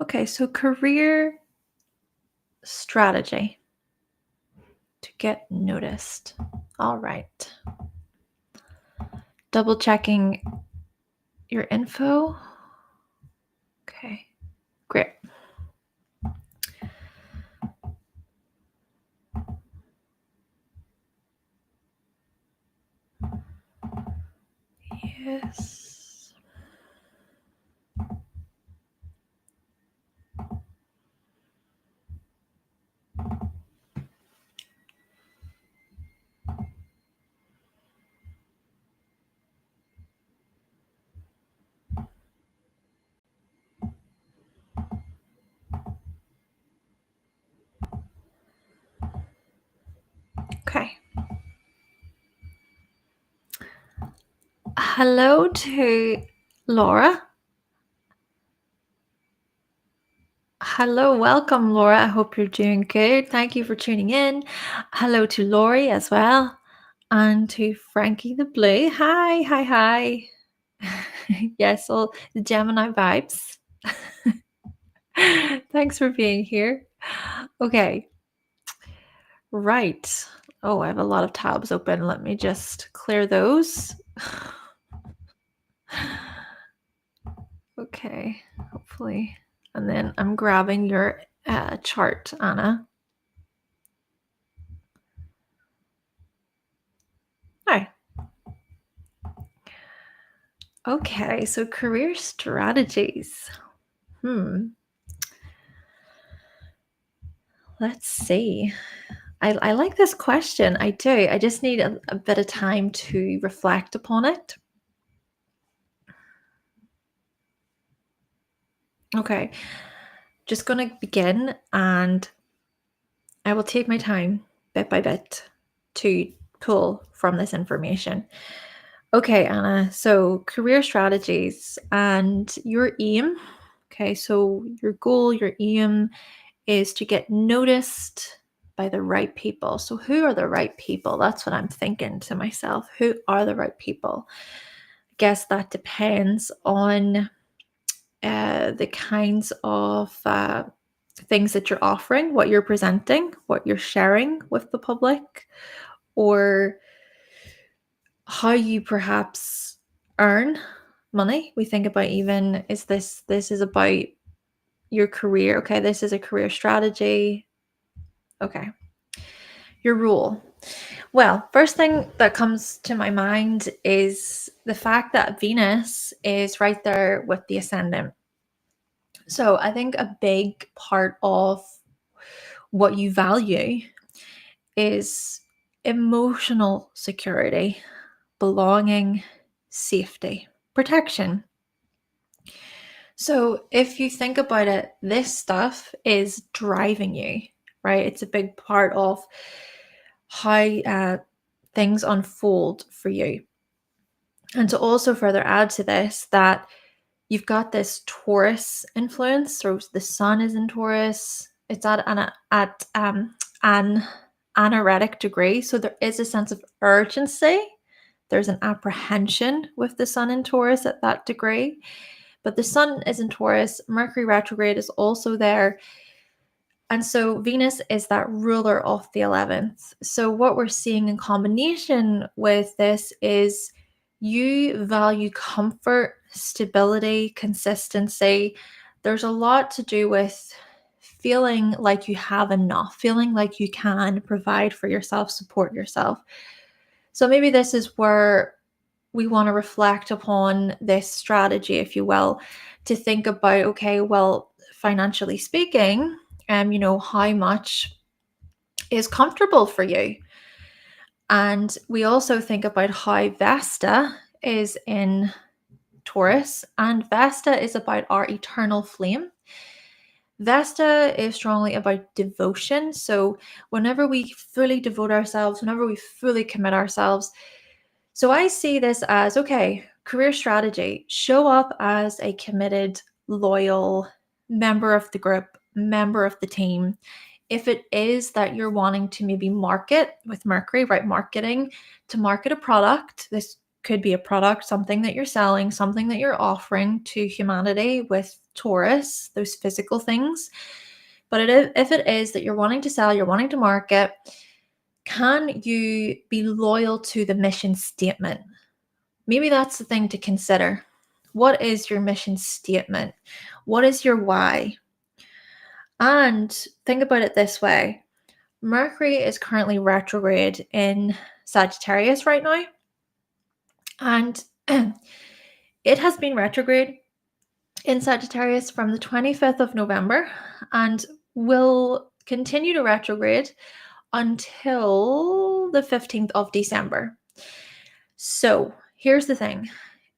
Okay, so career strategy to get noticed. All right. Double checking your info. Okay, great. Yes. Okay. Hello to Laura. Hello, welcome, Laura. I hope you're doing good. Thank you for tuning in. Hello to Lori as well, and to Frankie the Blue. Hi, hi, hi. Yes, all the Gemini vibes. Thanks for being here. Okay, right. Oh, I have a lot of tabs open. Let me just clear those. Okay, hopefully. And then I'm grabbing your chart, Anna. Hi. Okay, so career strategies. Let's see. I like this question. I do. I just need a bit of time to reflect upon it. Okay, just going to begin, and I will take my time bit by bit to pull from this information. Okay, Anna, so career strategies and your aim. Okay, so your goal, your aim is to get noticed by the right people. So who are the right people? That's what I'm thinking to myself. Who are the right people? I guess that depends on the kinds of things that you're offering, what you're presenting, what you're sharing with the public, or how you perhaps earn money. We think about, even, is this is about your career. Okay, this is a career strategy. Okay. Your role. Well, first thing that comes to my mind is the fact that Venus is right there with the ascendant. So I think a big part of what you value is emotional security, belonging, safety, protection. So if you think about it, this stuff is driving you, right? It's a big part of how things unfold for you. And to also further add to this, that you've got this Taurus influence. So the sun is in Taurus. It's at an anaretic degree. So there is a sense of urgency. There's an apprehension with the sun in Taurus at that degree. But the sun is in Taurus. Mercury retrograde is also there. And so Venus is that ruler of the 11th. So what we're seeing in combination with this is you value comfort, stability, consistency. There's a lot to do with feeling like you have enough, feeling like you can provide for yourself, support yourself. So maybe this is where we want to reflect upon this strategy, if you will, to think about, okay, well, financially speaking, how much is comfortable for you. And we also think about how Vesta is in Taurus, and Vesta is about our eternal flame. Vesta is strongly about devotion. So whenever we fully devote ourselves, whenever we fully commit ourselves, so I see this as, okay, career strategy, show up as a committed, loyal member of the group, member of the team. If it is that you're wanting to maybe market with Mercury, right? Marketing to market a product, this could be a product, something that you're selling, something that you're offering to humanity with Taurus, those physical things. But if it is that you're wanting to sell, you're wanting to market, can you be loyal to the mission statement? Maybe that's the thing to consider. What is your mission statement? What is your why? And think about it this way. Mercury is currently retrograde in Sagittarius right now. And it has been retrograde in Sagittarius from the 25th of November and will continue to retrograde until the 15th of December. So here's the thing.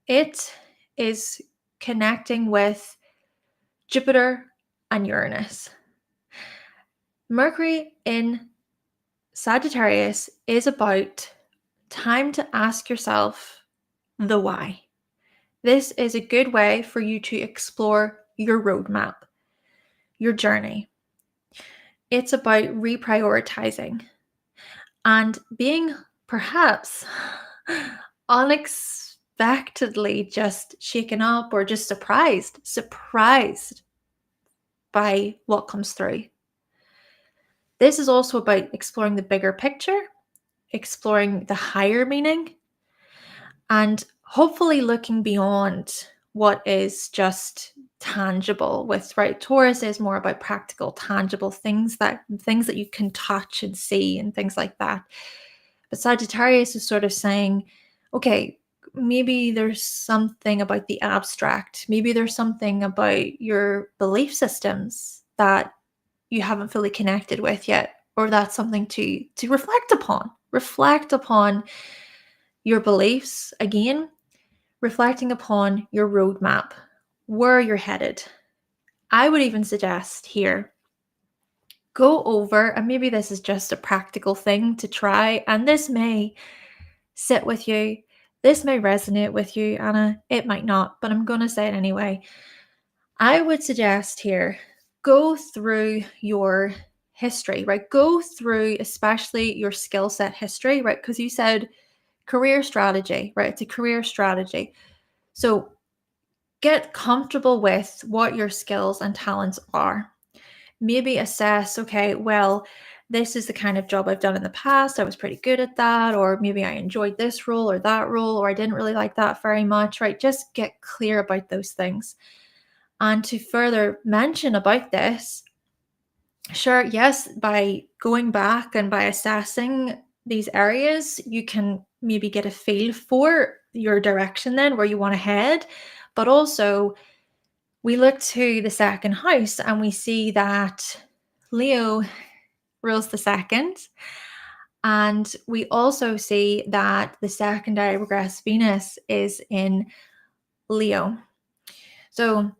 It is connecting with Jupiter and Uranus. Mercury in Sagittarius is about time to ask yourself the why. This is a good way for you to explore your roadmap, your journey. It's about reprioritizing and being perhaps unexpectedly just shaken up or just surprised by what comes through. This is also about exploring the bigger picture, exploring the higher meaning, and hopefully looking beyond what is just tangible with, right? Taurus is more about practical, tangible things that you can touch and see and things like that. But Sagittarius is sort of saying, okay, maybe there's something about the abstract. Maybe there's something about your belief systems that you haven't fully connected with yet, or that's something to reflect upon. Reflect upon your beliefs again, reflecting upon your roadmap, where you're headed. I would even suggest here, go over, and maybe this is just a practical thing to try, and this may sit with you. This may resonate with you, Anna. It might not, but I'm going to say it anyway. I would suggest here, go through your history, right? Go through especially your skill set history, right? Because you said career strategy, right? It's a career strategy. So get comfortable with what your skills and talents are. Maybe assess, okay, well, this is the kind of job I've done in the past. I was pretty good at that, or maybe I enjoyed this role or that role, or I didn't really like that very much, right? Just get clear about those things. And to further mention about this, sure, yes, by going back and by assessing these areas, you can maybe get a feel for your direction then, where you want to head. But also, we look to the second house and we see that Leo rules the second. And we also see that the secondary regress Venus is in Leo. So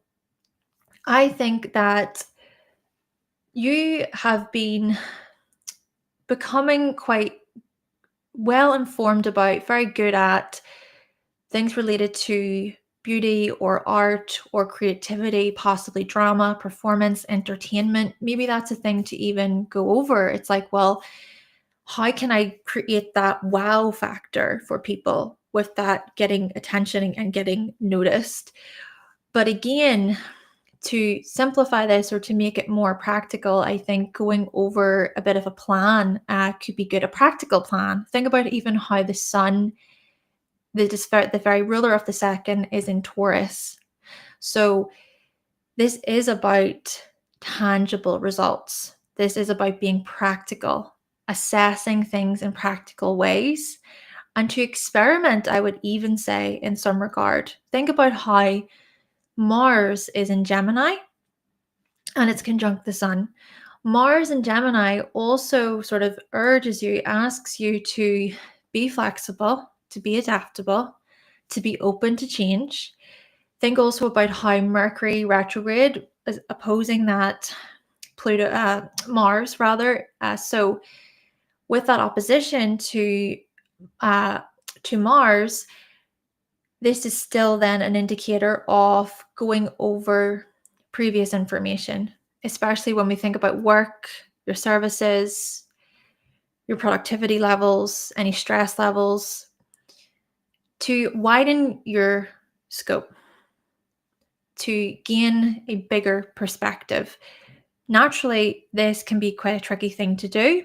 I think that you have been becoming quite well informed about, very good at things related to beauty or art or creativity, possibly drama, performance, entertainment. Maybe that's a thing to even go over. It's like, well, how can I create that wow factor for people with that getting attention and getting noticed? But again, to simplify this or to make it more practical, I think going over a bit of a plan could be good. A practical plan. Think about even how the sun, the very ruler of the second, is in Taurus. So this is about tangible results. This is about being practical, assessing things in practical ways, and to experiment, I would even say, in some regard. Think about how Mars is in Gemini and it's conjunct the sun. Mars in Gemini also sort of urges you, asks you to be flexible, to be adaptable, to be open to change. Think also about how Mercury retrograde is opposing that Mars rather. So with that opposition to Mars, this is still then an indicator of going over previous information, especially when we think about work, your services, your productivity levels, any stress levels, to widen your scope, to gain a bigger perspective. Naturally, this can be quite a tricky thing to do.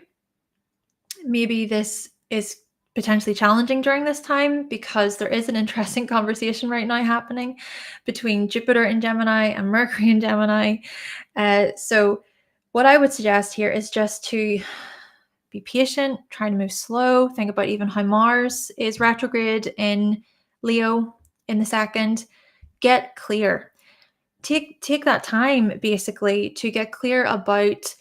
Maybe this is potentially challenging during this time because there is an interesting conversation right now happening between Jupiter in Gemini and Mercury in Gemini. So what I would suggest here is just to be patient, try to move slow. Think about even how Mars is retrograde in Leo in the second. Get clear. Take that time basically to get clear about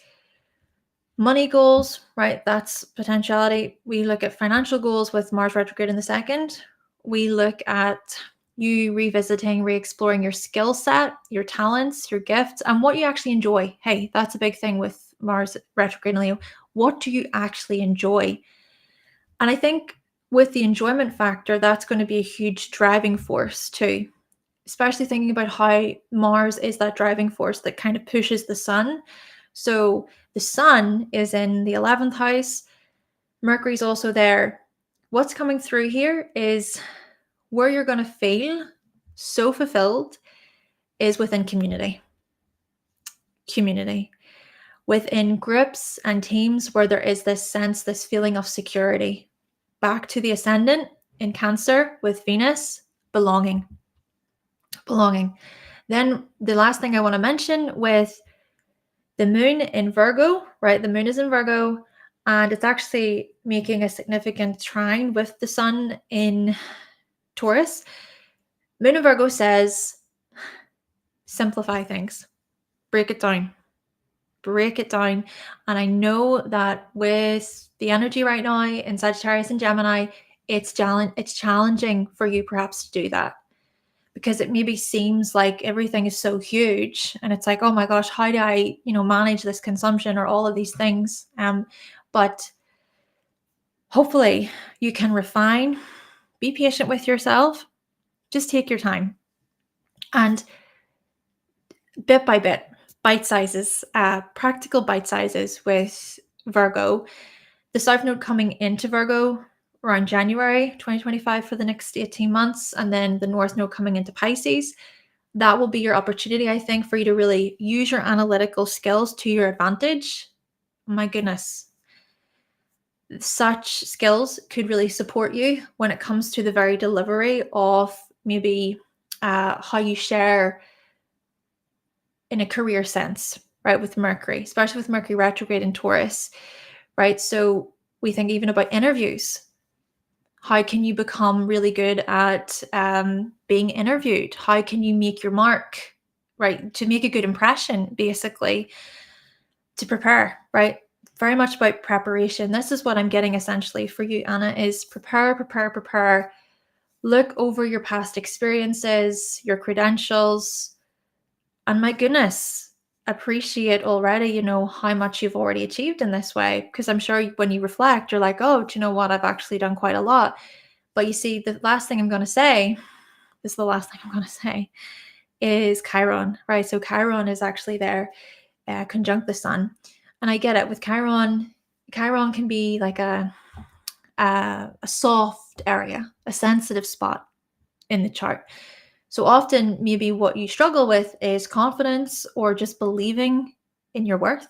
money goals, right? That's potentiality. We look at financial goals with Mars retrograde in the second. We look at you revisiting, re-exploring your skill set, your talents, your gifts, and what you actually enjoy. Hey, that's a big thing with Mars retrograde in Leo. What do you actually enjoy? And I think with the enjoyment factor, that's going to be a huge driving force too, especially thinking about how Mars is that driving force that kind of pushes the sun. So the sun is in the 11th house. Mercury's also there. What's coming through here is where you're going to feel so fulfilled is within community. Community. Within groups and teams where there is this sense, this feeling of security. Back to the ascendant in Cancer with Venus, belonging. Belonging. Then the last thing I want to mention with the moon in Virgo, right? The moon is in Virgo and it's actually making a significant trine with the sun in Taurus. Moon in Virgo says, simplify things, break it down. Break it down. And I know that with the energy right now in Sagittarius and Gemini, it's challenging for you perhaps to do that because it maybe seems like everything is so huge and it's like, oh my gosh, how do I, manage this consumption or all of these things? But hopefully you can refine, be patient with yourself, just take your time and bit by bit, bite sizes, practical bite sizes with Virgo. The South Node coming into Virgo around January 2025 for the next 18 months, and then the North Node coming into Pisces. That will be your opportunity, I think, for you to really use your analytical skills to your advantage. My goodness. Such skills could really support you when it comes to the very delivery of maybe how you share in a career sense, right, with Mercury, especially with Mercury retrograde in Taurus, right? So we think even about interviews. How can you become really good at being interviewed? How can you make your mark, right? To make a good impression, basically, to prepare, right? Very much about preparation. This is what I'm getting essentially for you, Anna, is prepare, prepare, prepare. Look over your past experiences, your credentials, and my goodness, appreciate already, how much you've already achieved in this way. Because I'm sure when you reflect, you're like, oh, do you know what? I've actually done quite a lot. But you see, the last thing I'm going to say, this is the last thing I'm going to say, is Chiron, right? So Chiron is actually there, conjunct the sun. And I get it with Chiron. Chiron can be like a soft area, a sensitive spot in the chart. So often, maybe what you struggle with is confidence or just believing in your worth.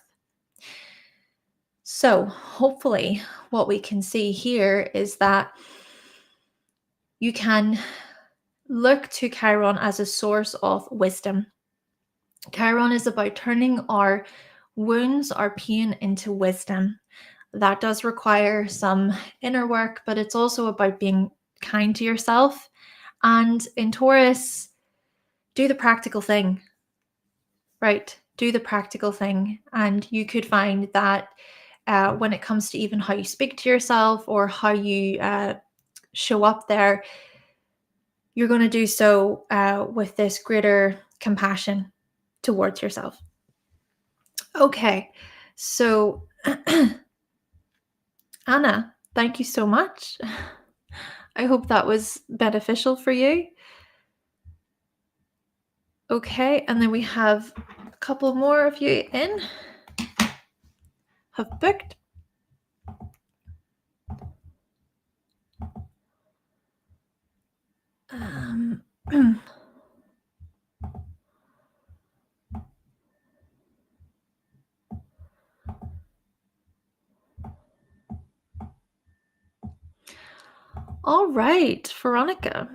So hopefully, what we can see here is that you can look to Chiron as a source of wisdom. Chiron is about turning our wounds, our pain into wisdom. That does require some inner work, but it's also about being kind to yourself. And in Taurus, do the practical thing, right? Do the practical thing. And you could find that when it comes to even how you speak to yourself or how you show up there, you're going to do so with this greater compassion towards yourself. Okay, so Anna, thank you so much. I hope that was beneficial for you. Okay, and then we have a couple more of you have booked. All right, Veronica.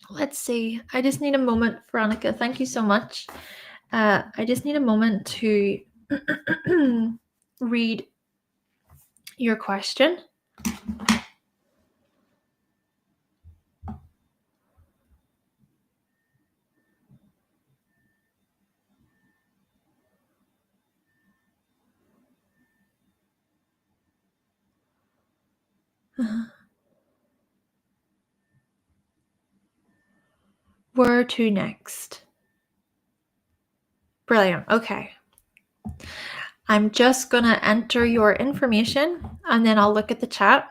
Let's see. I just need a moment, Veronica. Thank you so much. I just need a moment to read your question. Where to next? Brilliant. Okay. I'm just going to enter your information and then I'll look at the chat.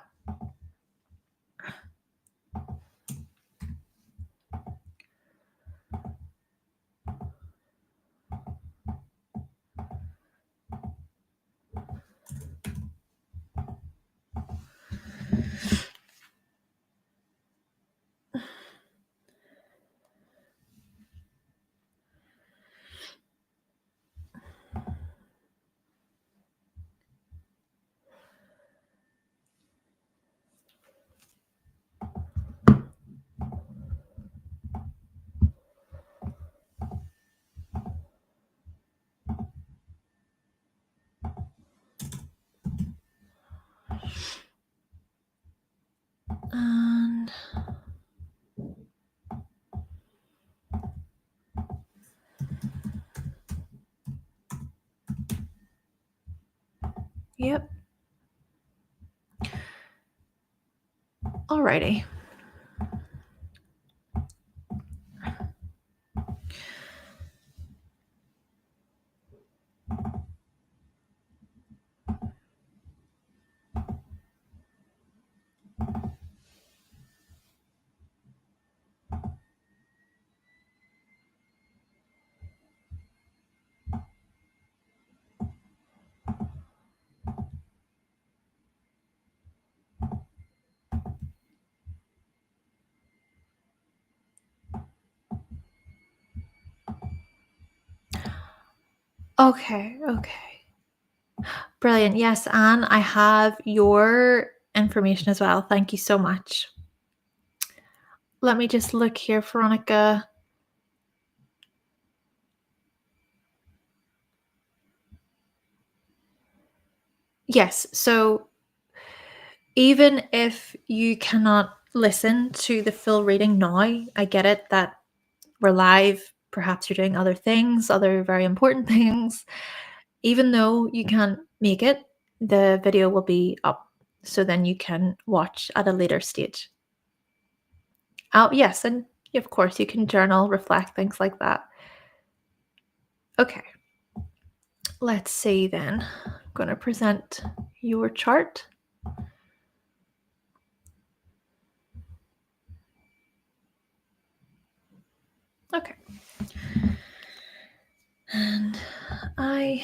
And yep. Alrighty. Okay. Brilliant. Yes, Anne, I have your information as well. Thank you so much. Let me just look here, Veronica. Yes, so Even if you cannot listen to the full reading now, I get it that we're live, perhaps you're doing other things, other very important things. Even though you can't make it, the video will be up, so then you can watch at a later stage. Oh, yes, and of course you can journal, reflect, things like that. Okay, let's see then. I'm going to present your chart. Okay. And I'm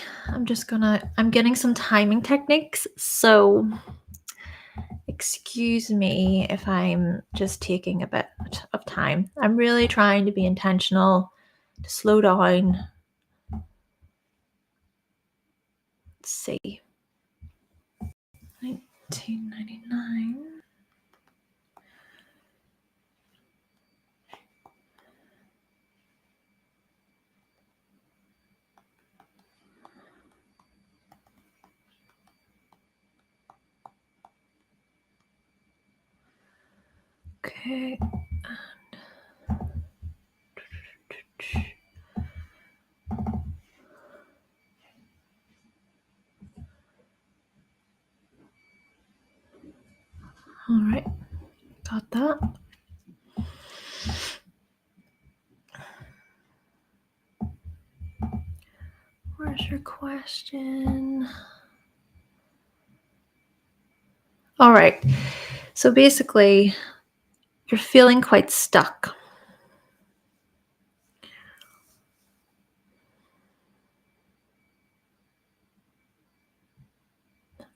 getting some timing techniques, so excuse me if I'm just taking a bit of time. I'm really trying to be intentional, to slow down. Let's see. 1999. Okay. All right. Got that. Where's your question? All right. So basically, you're feeling quite stuck.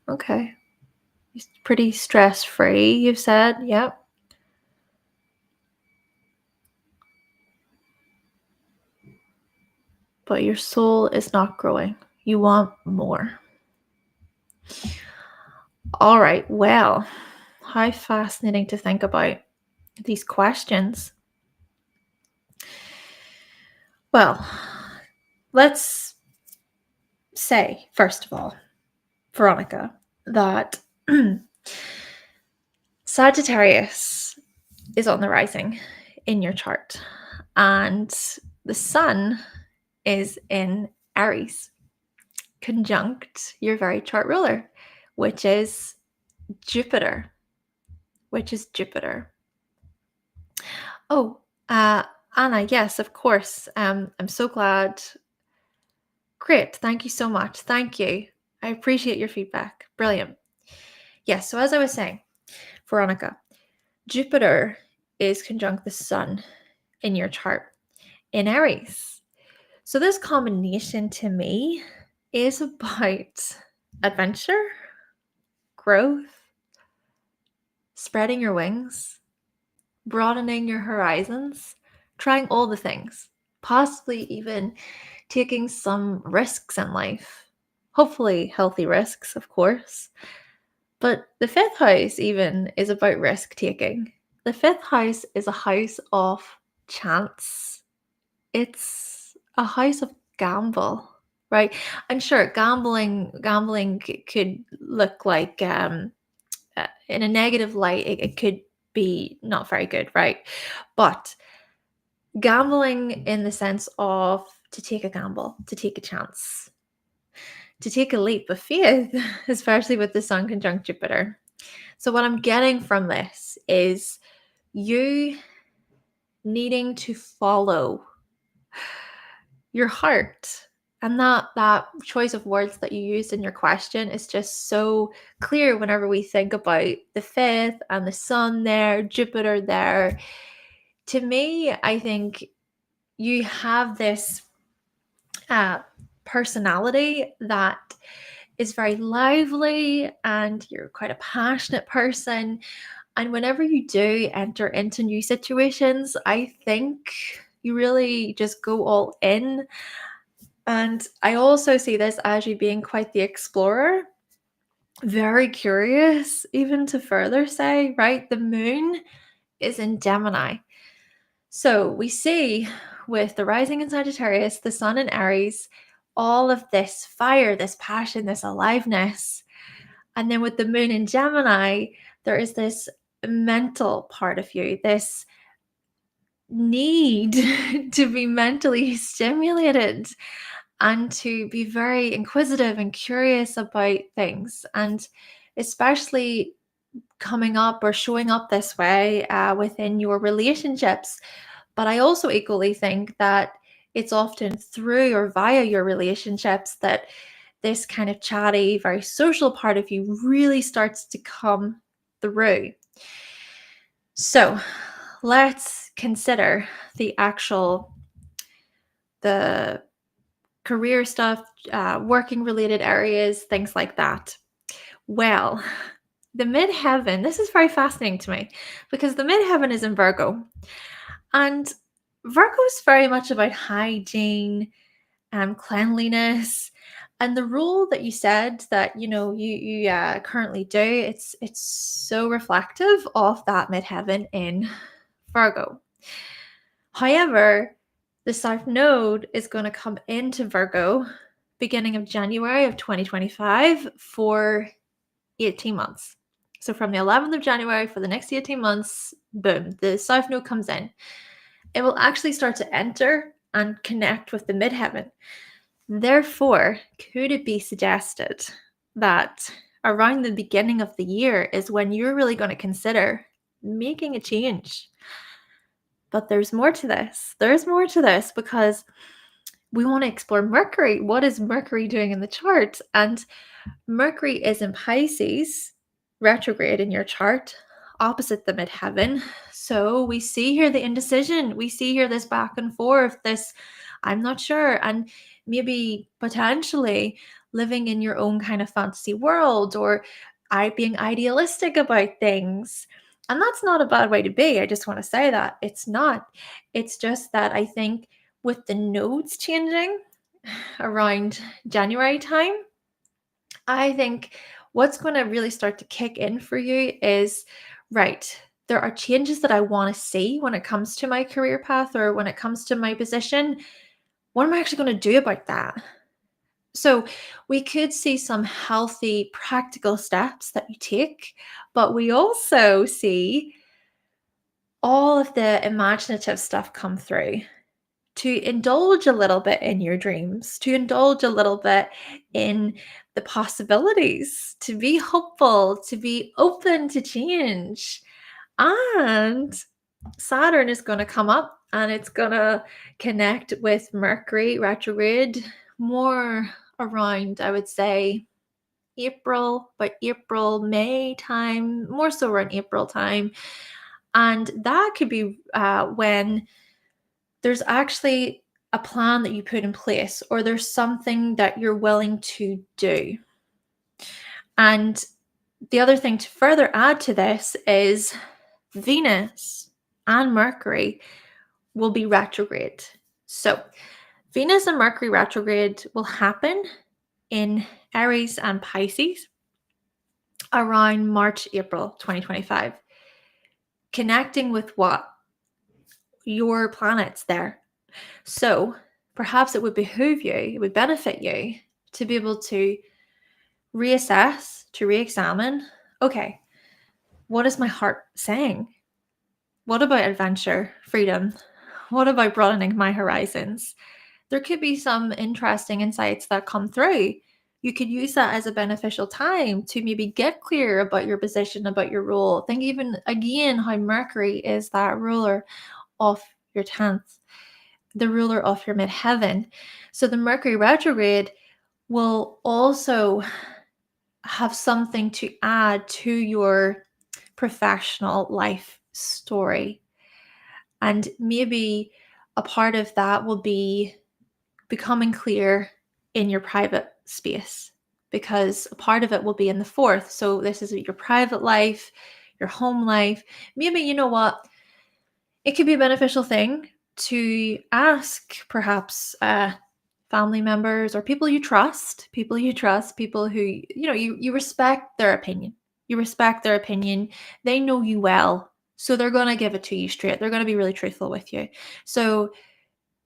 Okay. Pretty stress-free, you've said. Yep. But your soul is not growing. You want more. All right. Well, how fascinating to think about these questions. Well, let's say, first of all, Veronica, that Sagittarius is on the rising in your chart, and the sun is in Aries, conjunct your very chart ruler, which is Jupiter. Oh, Anna, yes, of course. I'm so glad. Great. Thank you so much. Thank you. I appreciate your feedback. Brilliant. Yes. So as I was saying, Veronica, Jupiter is conjunct the sun in your chart in Aries. So this combination to me is about adventure, growth, spreading your wings, broadening your horizons, trying all the things, possibly even taking some risks in life. Hopefully healthy risks, of course. But the fifth house even is about risk taking. The fifth house is a house of chance. It's a house of gamble, right? And sure, gambling could look like in a negative light, it could be not very good, right? But gambling in the sense of to take a gamble, to take a chance, to take a leap of faith, especially with the sun conjunct Jupiter. So what I'm getting from this is you needing to follow your heart. And that choice of words that you used in your question is just so clear whenever we think about the fifth and the sun there, Jupiter there. To me, I think you have this personality that is very lively and you're quite a passionate person. And whenever you do enter into new situations, I think you really just go all in. And I also see this as you being quite the explorer, very curious, even to further say, right? The moon is in Gemini. So we see with the rising in Sagittarius, the sun in Aries, all of this fire, this passion, this aliveness. And then with the moon in Gemini, there is this mental part of you, this need to be mentally stimulated and to be very inquisitive and curious about things. And especially coming up or showing up this way within your relationships. But I also equally think that it's often through or via your relationships that this kind of chatty, very social part of you really starts to come through. So let's consider the career stuff, working related areas, things like that. Well, the midheaven, this is very fascinating to me because the midheaven is in Virgo. And Virgo is very much about hygiene and cleanliness. And the role that you said that you currently do, it's so reflective of that midheaven in Virgo. However, the South Node is going to come into Virgo beginning of January of 2025 for 18 months. So from the 11th of January for the next 18 months, boom, the South Node comes in. It will actually start to enter and connect with the midheaven. Therefore, could it be suggested that around the beginning of the year is when you're really going to consider making a change? But there's more to this. There's more to this because we want to explore Mercury. What is Mercury doing in the chart? And Mercury is in Pisces, retrograde in your chart, opposite the midheaven. So we see here the indecision. We see here this back and forth, this I'm not sure. And maybe potentially living in your own kind of fantasy world or being idealistic about things. And that's not a bad way to be. I just want to say that it's not. It's just that I think with the nodes changing around January time, I think what's going to really start to kick in for you is, right, there are changes that I want to see when it comes to my career path or when it comes to my position. What am I actually going to do about that? So we could see some healthy, practical steps that you take, but we also see all of the imaginative stuff come through to indulge a little bit in your dreams, to indulge a little bit in the possibilities, to be hopeful, to be open to change. And Saturn is going to come up and it's going to connect with Mercury retrograde more around, I would say, April, May time, more so around April time. And that could be when there's actually a plan that you put in place or there's something that you're willing to do. And the other thing to further add to this is Venus and Mercury will be retrograde. So Venus and Mercury retrograde will happen in Aries and Pisces around March, April 2025. Connecting with what? Your planets there. So perhaps it would behoove you, it would benefit you to be able to reassess, to re-examine, okay, what is my heart saying? What about adventure, freedom? What about broadening my horizons? There could be some interesting insights that come through. You could use that as a beneficial time to maybe get clear about your position, about your role. Think even again how Mercury is that ruler of your 10th, the ruler of your midheaven. So the Mercury retrograde will also have something to add to your professional life story. And maybe a part of that will be becoming clear in your private space, because a part of it will be in the 4th. So this is your private life, your home life. Maybe, you know what? It could be a beneficial thing to ask perhaps family members or people you trust, people who, you respect their opinion. You respect their opinion. They know you well. So they're going to give it to you straight. They're going to be really truthful with you. So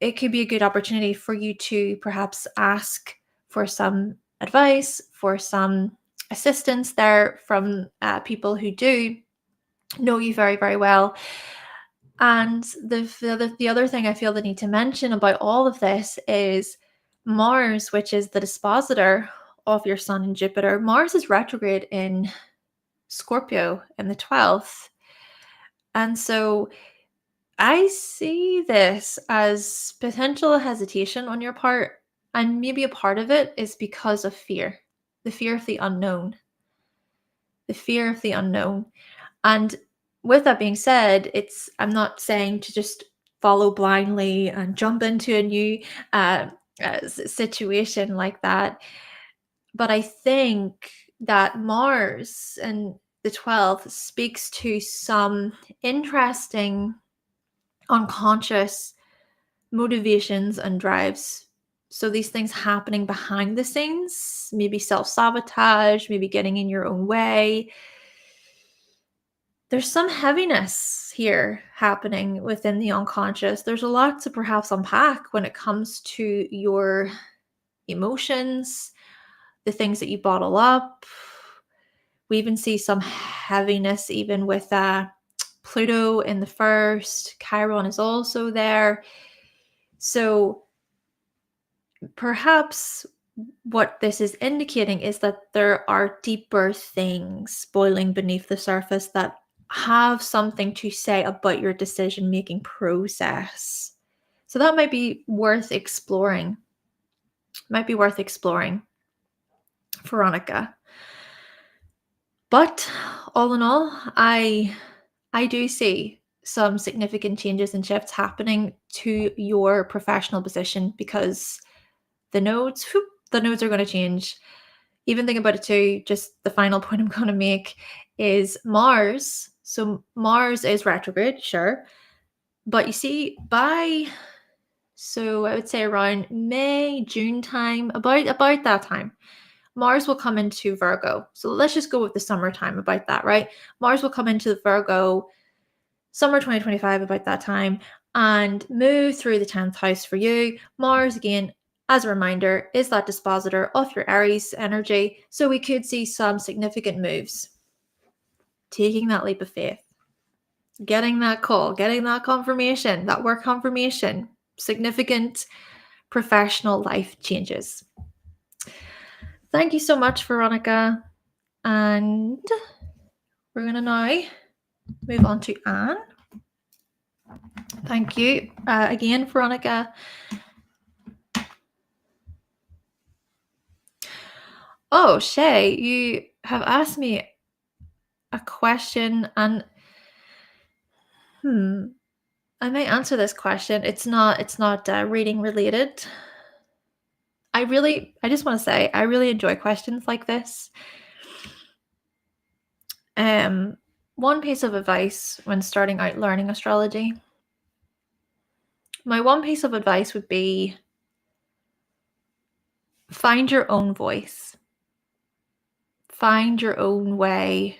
it could be a good opportunity for you to perhaps ask for some advice, for some assistance there from people who do know you very, very well. And the other thing I feel the need to mention about all of this is Mars, which is the dispositor of your Sun and Jupiter. Mars is retrograde in Scorpio in the 12th. And so I see this as potential hesitation on your part. And maybe a part of it is because of fear, the fear of the unknown, the fear of the unknown. And with that being said, I'm not saying to just follow blindly and jump into a new situation like that. But I think that Mars and the 12th speaks to some interesting unconscious motivations and drives. So these things happening behind the scenes, maybe self-sabotage, maybe getting in your own way. There's some heaviness here happening within the unconscious. There's a lot to perhaps unpack when it comes to your emotions, the things that you bottle up. We even see some heaviness even with Pluto in the first. Chiron is also there. So perhaps what this is indicating is that there are deeper things boiling beneath the surface that have something to say about your decision-making process. So that might be worth exploring. Veronica. But all in all, I do see some significant changes and shifts happening to your professional position because the nodes are going to change. Even think about it too, just the final point I'm going to make is Mars. So Mars is retrograde, sure. But you see, so I would say around May, June time, about that time, Mars will come into Virgo. So let's just go with the summertime about that, right? Mars will come into Virgo summer 2025 about that time and move through the 10th house for you. Mars, again, as a reminder, is that dispositor of your Aries energy. So we could see some significant moves. Taking that leap of faith, getting that call, getting that confirmation, that work confirmation, significant professional life changes. Thank you so much, Veronica. And we're going to now move on to Anne. Thank you again, Veronica. Oh, Shay, you have asked me a question, and I may answer this question. It's not reading related. I just want to say I really enjoy questions like this. One piece of advice when starting out learning astrology. My one piece of advice would be find your own voice. Find your own way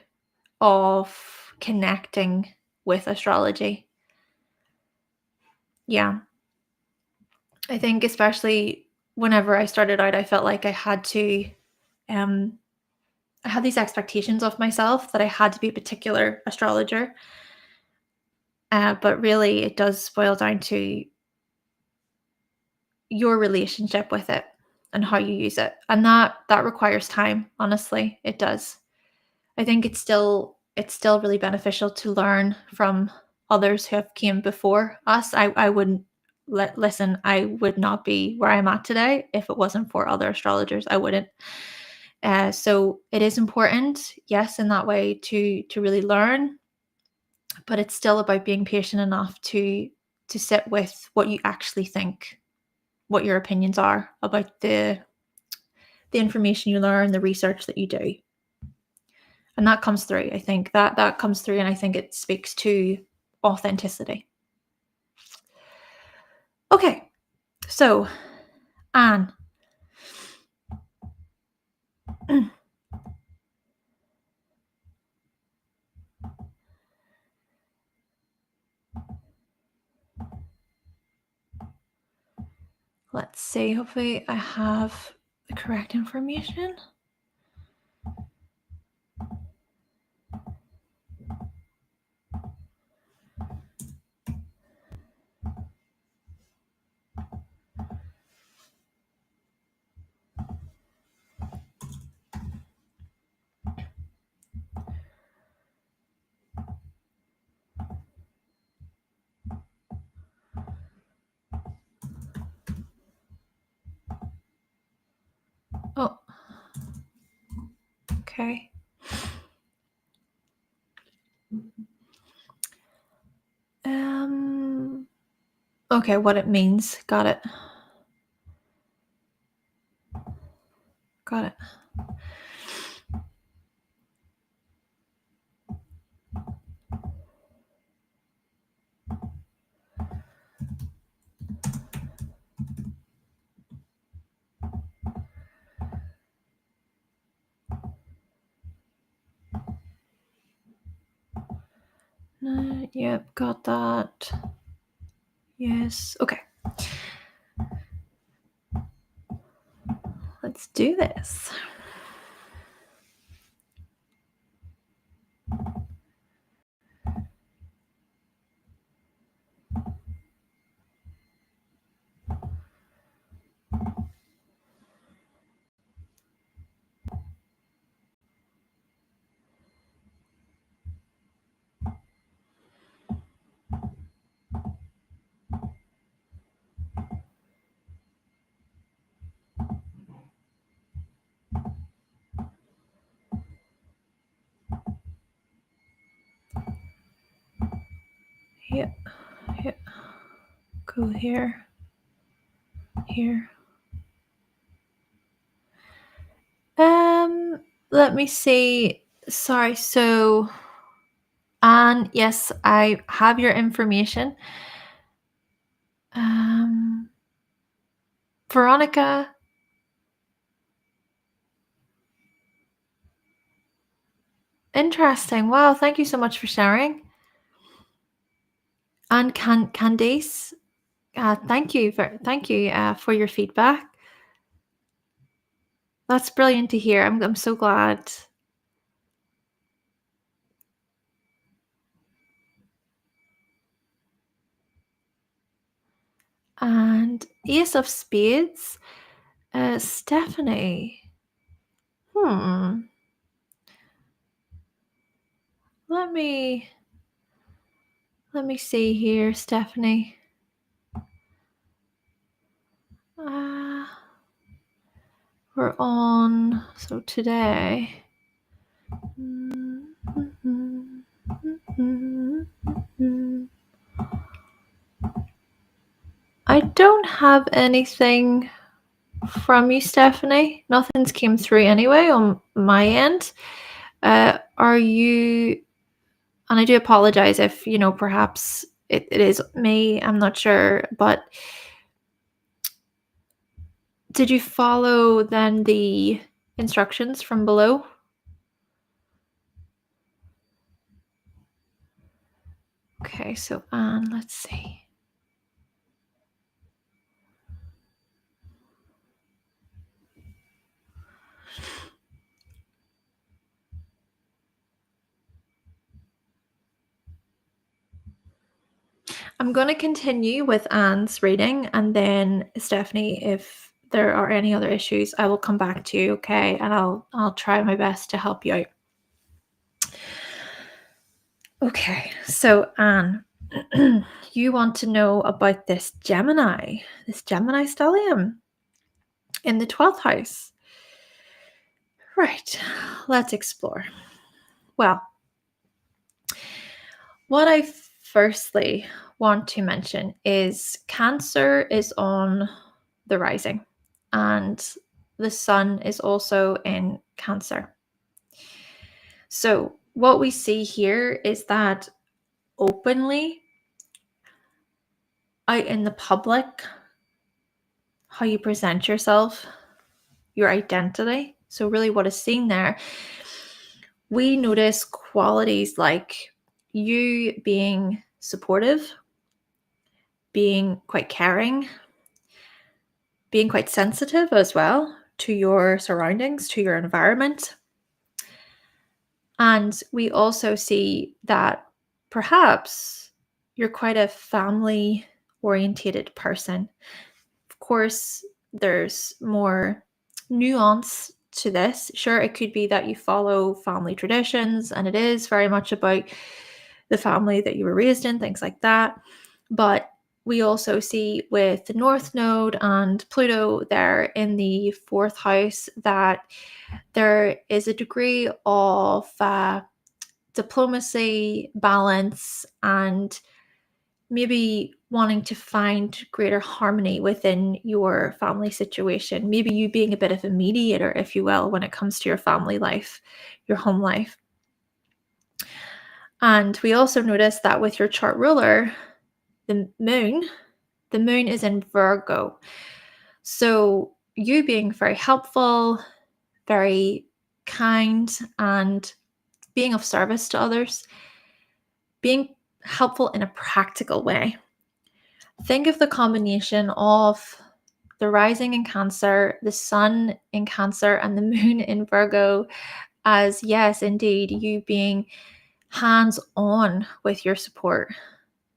of connecting with astrology. Yeah. I think especially whenever I started out, I felt like I had to, I had these expectations of myself that I had to be a particular astrologer. But really it does boil down to your relationship with it and how you use it. And that requires time, honestly, it does. I think it's still really beneficial to learn from others who have came before us. I wouldn't listen, I would not be where I'm at today if it wasn't for other astrologers. I wouldn't. So it is important, yes, in that way to really learn, but it's still about being patient enough to sit with what you actually think, what your opinions are about the information you learn, the research that you do. And that comes through. I think that comes through, and I think it speaks to authenticity. Okay, so Anne. Let's see, hopefully I have the correct information. Okay. Okay, what it means. Got it. Got it. Yep, got that. Yes. Okay. Let's do this. Yep. Yep. Go here. Here. Let me see. Sorry. So, Anne, yes, I have your information. Veronica. Interesting. Wow. Thank you so much for sharing. And Candice, thank you for your feedback. That's brilliant to hear. I'm so glad. And Ace of Spades, Stephanie. Let me see here, Stephanie. We're on, so today. I don't have anything from you, Stephanie. Nothing's came through anyway on my end. Are you, and I do apologize if, perhaps it is me, I'm not sure, but did you follow then the instructions from below? Okay, so Anne, let's see. I'm going to continue with Anne's reading, and then Stephanie, if there are any other issues, I will come back to you, okay? And I'll try my best to help you out. Okay, so Anne, you want to know about this Gemini stellium in the 12th house. Right, let's explore. Well, what I firstly want to mention is Cancer is on the rising, and the sun is also in Cancer. So what we see here is that openly out in the public, how you present yourself, your identity. So really what is seen there, we notice qualities like you being supportive, being quite caring, being quite sensitive as well to your surroundings, to your environment. And we also see that perhaps you're quite a family-orientated person. Of course, there's more nuance to this. Sure, it could be that you follow family traditions, and it is very much about the family that you were raised in, things like that. But we also see with the North Node and Pluto there in the fourth house that there is a degree of diplomacy, balance, and maybe wanting to find greater harmony within your family situation. Maybe you being a bit of a mediator, if you will, when it comes to your family life, your home life. And we also notice that with your chart ruler, the moon is in Virgo. So you being very helpful, very kind, and being of service to others, being helpful in a practical way. Think of the combination of the rising in Cancer, the sun in Cancer, and the moon in Virgo as, yes, indeed, you being hands-on with your support,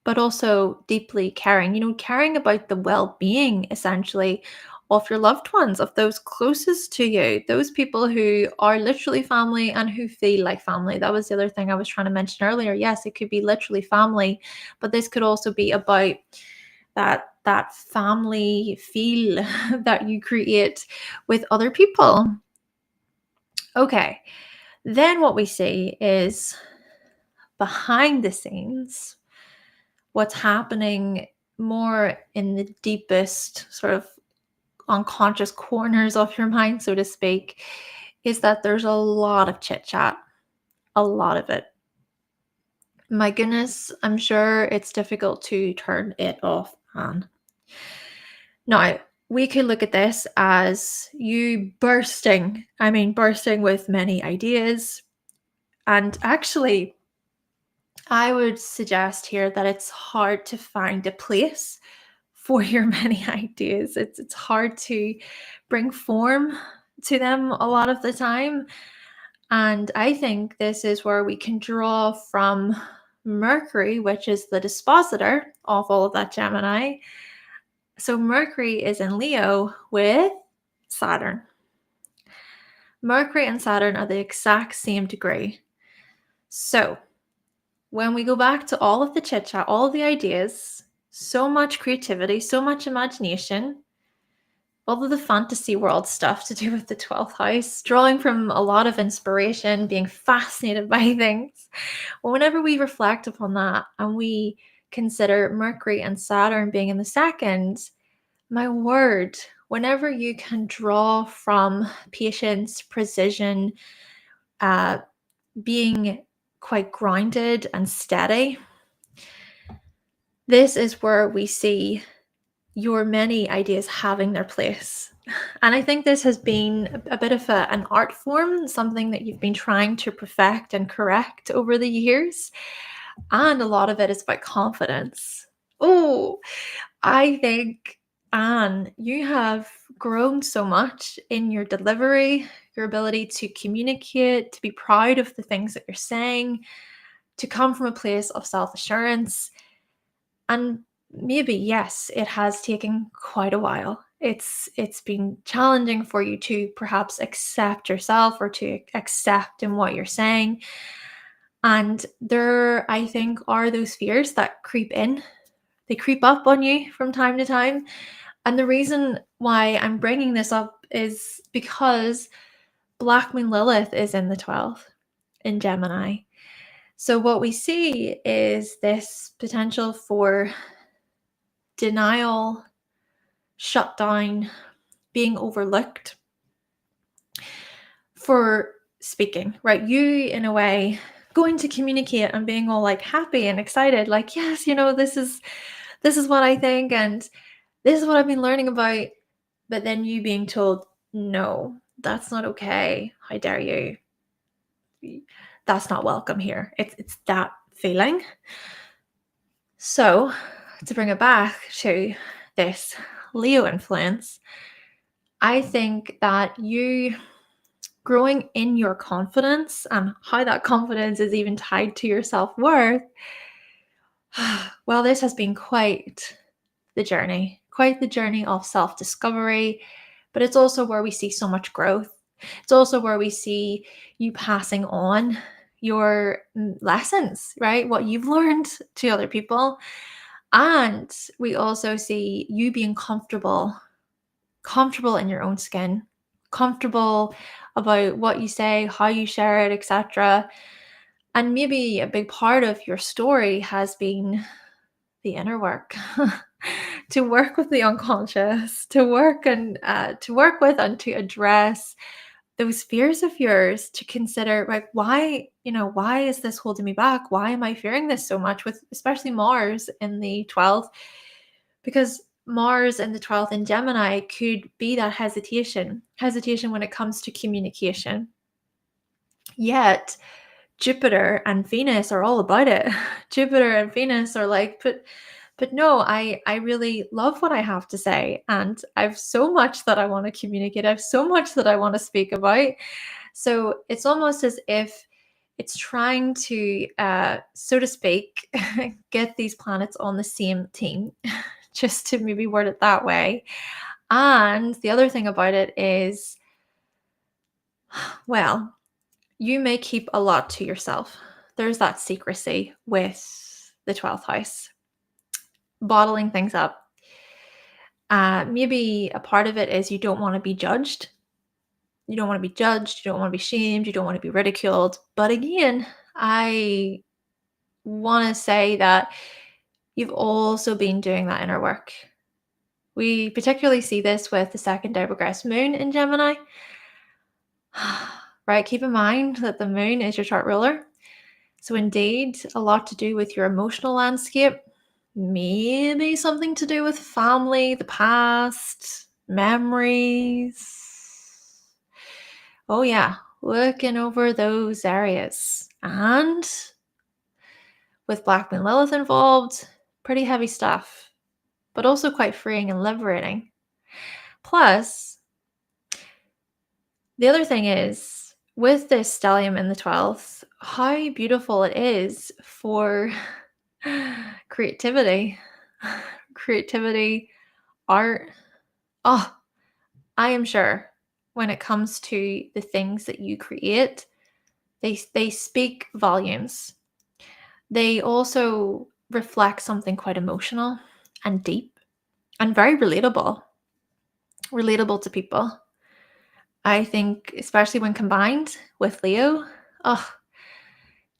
but also deeply caring, caring about the well-being, essentially, of your loved ones, of those closest to you, those people who are literally family and who feel like family. That was the other thing I was trying to mention earlier. Yes, it could be literally family, but this could also be about that family feel that you create with other people. Okay, then what we see is behind the scenes, what's happening more in the deepest sort of unconscious corners of your mind, so to speak, is that there's a lot of chit chat, a lot of it. My goodness, I'm sure it's difficult to turn it off on. Now, we could look at this as you bursting with many ideas. And actually, I would suggest here that it's hard to find a place for your many ideas. It's hard to bring form to them a lot of the time. And I think this is where we can draw from Mercury, which is the dispositor of all of that Gemini. So Mercury is in Leo with Saturn. Mercury and Saturn are the exact same degree. So when we go back to all of the chit chat, all of the ideas, so much creativity, so much imagination, all of the fantasy world stuff to do with the 12th house, drawing from a lot of inspiration, being fascinated by things. Well, whenever we reflect upon that and we consider Mercury and Saturn being in the second, my word, whenever you can draw from patience, precision, being quite grounded and steady, this is where we see your many ideas having their place. And I think this has been a bit of an art form, something that you've been trying to perfect and correct over the years. And a lot of it is about confidence. Oh, I think, Anne, you have grown so much in your delivery, your ability to communicate, to be proud of the things that you're saying, to come from a place of self-assurance. And maybe, yes, it has taken quite a while. It's been challenging for you to perhaps accept yourself or to accept in what you're saying. And there, I think, are those fears that creep in. They creep up on you from time to time. And the reason why I'm bringing this up is because Black Moon Lilith is in the 12th in Gemini. So what we see is this potential for denial, shutdown, being overlooked for speaking, right? You, in a way, going to communicate and being all like happy and excited, like, yes, this is what I think and this is what I've been learning about. But then you being told, no, that's not okay. How dare you? That's not welcome here. It's that feeling. So to bring it back to this Leo influence, I think that you growing in your confidence and how that confidence is even tied to your self-worth, well, this has been quite the journey of self-discovery, but it's also where we see so much growth. It's also where we see you passing on your lessons, right? What you've learned to other people. And we also see you being comfortable in your own skin, comfortable about what you say, how you share it, etc. And maybe a big part of your story has been the inner work. To work with the unconscious, to work with and to address those fears of yours, to consider, like, why is this holding me back? Why am I fearing this so much, with especially Mars in the 12th? Because Mars in the 12th in Gemini could be that hesitation when it comes to communication. Yet Jupiter and Venus are all about it. Jupiter and Venus are like, but no, I really love what I have to say, and I've so much that I want to communicate. I have so much that I want to speak about. So it's almost as if it's trying to, so to speak, get these planets on the same team, just to maybe word it that way. And the other thing about it is, well, you may keep a lot to yourself. There's that secrecy with the 12th house, bottling things up. Maybe a part of it is you don't want to be judged. You don't want to be judged. You don't want to be shamed. You don't want to be ridiculed. But again, I want to say that you've also been doing that inner work. We particularly see this with the second retrograde moon in Gemini. Right? Keep in mind that the moon is your chart ruler. So indeed, a lot to do with your emotional landscape. Maybe something to do with family, the past, memories. Oh yeah, looking over those areas. And with Black Moon Lilith involved, pretty heavy stuff, but also quite freeing and liberating. Plus, the other thing is, with this stellium in the 12th, how beautiful it is for creativity, art. Oh, I am sure when it comes to the things that you create, they speak volumes. They also reflect something quite emotional and deep and very relatable to people. I think, especially when combined with Leo,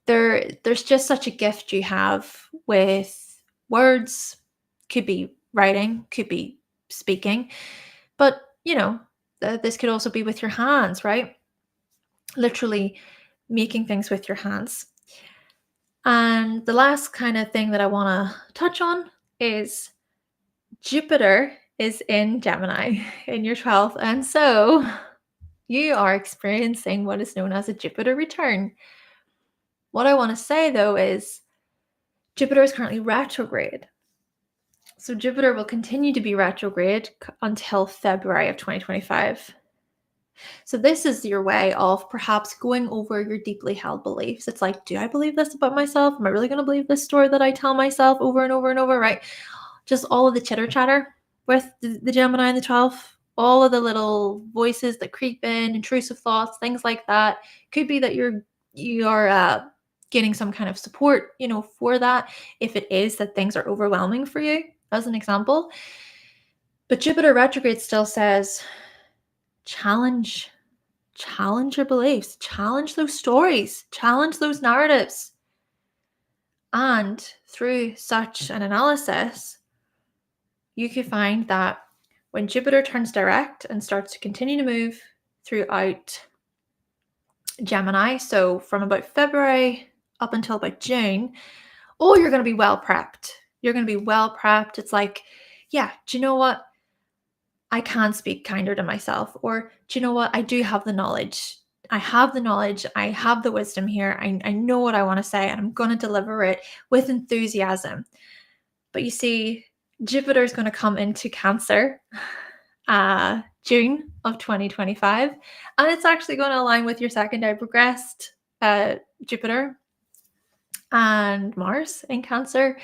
there's just such a gift you have with words. Could be writing, could be speaking, but this could also be with your hands, right? Literally making things with your hands. And the last kind of thing that I want to touch on is Jupiter is in Gemini in your 12th, and so you are experiencing what is known as a Jupiter return. What I want to say, though, is Jupiter is currently retrograde. So Jupiter will continue to be retrograde until February of 2025. So this is your way of perhaps going over your deeply held beliefs. It's like, do I believe this about myself? Am I really going to believe this story that I tell myself over and over and over, right? Just all of the chitter chatter with the Gemini and the 12th, all of the little voices that creep in, intrusive thoughts, things like that. Could be that you are getting some kind of support, for that, if it is that things are overwhelming for you, as an example. But Jupiter retrograde still says, challenge your beliefs, challenge those stories, challenge those narratives. And through such an analysis, you could find that when Jupiter turns direct and starts to continue to move throughout Gemini, so from about February up until about June, you're going to be well prepped. You're going to be well prepped. It's like, yeah, do you know what? I can speak kinder to myself. Or do you know what? I do have the knowledge. I have the knowledge. I have the wisdom here. I know what I want to say, and I'm going to deliver it with enthusiasm. But you see, Jupiter is going to come into Cancer June of 2025, and it's actually going to align with your secondary progressed Jupiter and Mars in Cancer.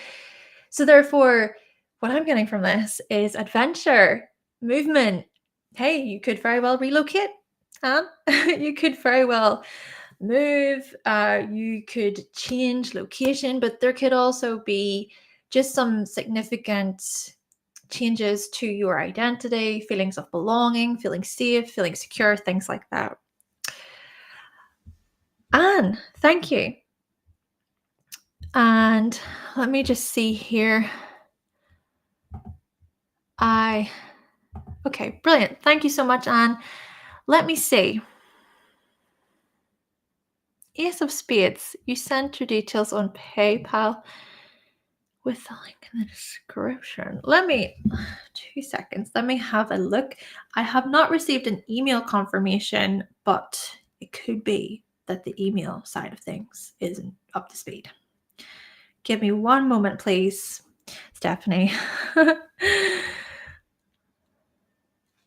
So therefore, what I'm getting from this is adventure, movement. Hey, you could very well relocate. You could very well move. You could change location, but there could also be just some significant changes to your identity, feelings of belonging, feeling safe, feeling secure, things like that. Anne, thank you. And let me just see here. Okay, brilliant. Thank you so much, Anne. Let me see. Ace of Spades. You sent your details on PayPal with the link in the description. 2 seconds. Let me have a look. I have not received an email confirmation, but it could be that the email side of things isn't up to speed. Give me one moment, please, Stephanie.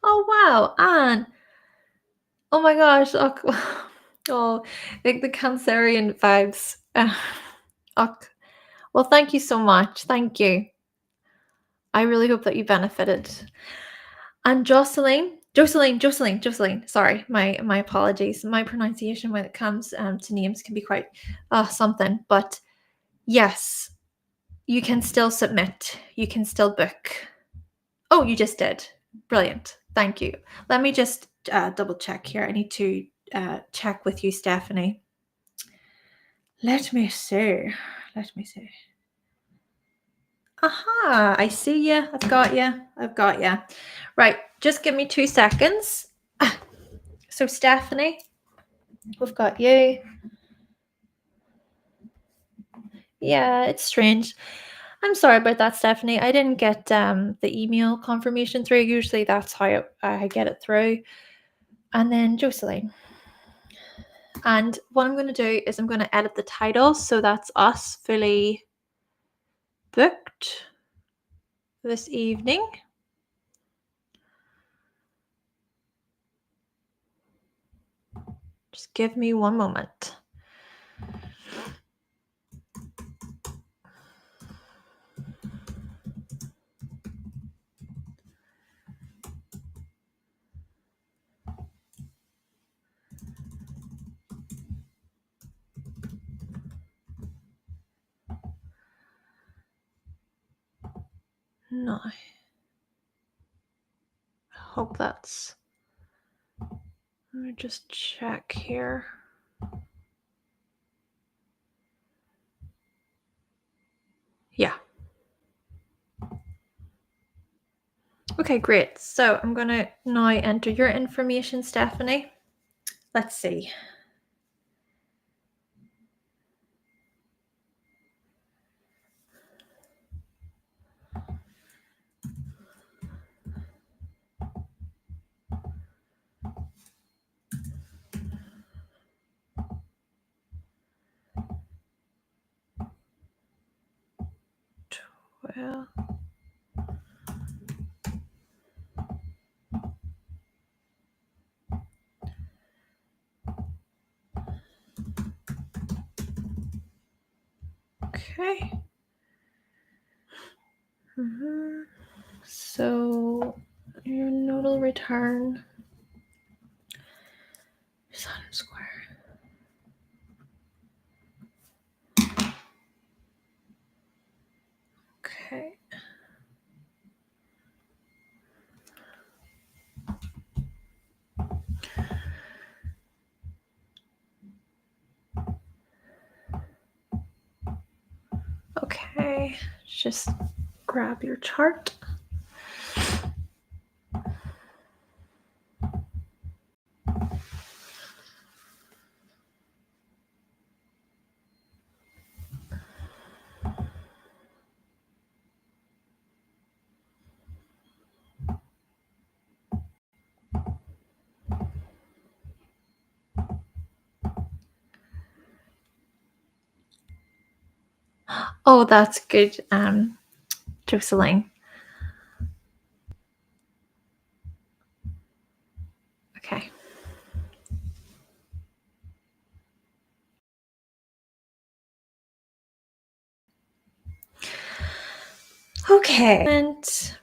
Oh, wow, Anne. Oh my gosh. Oh, like the Cancerian vibes. Well, thank you so much. Thank you. I really hope that you benefited. And Joseline. Sorry, my apologies. My pronunciation when it comes to names can be quite something. But yes, you can still submit. You can still book. Oh, you just did. Brilliant. Thank you. Let me just double check here. I need to check with you, Stephanie. Let me see. Aha, I see you. I've got you. Right, just give me 2 seconds. So, Stephanie, we've got you. Yeah, it's strange. I'm sorry about that, Stephanie. I didn't get the email confirmation through. Usually that's how I get it through. And then Joseline. And what I'm going to do is I'm going to edit the title. So that's us fully booked this evening. Just give me one moment. No. I hope that's... Let me just check here. Yeah. Okay, great. So I'm going to now enter your information, Stephanie. Let's see. Well, okay. So your nodal return, Saturn square. Okay. Okay, just grab your chart. Oh, that's good, Joseline. Okay. Okay. And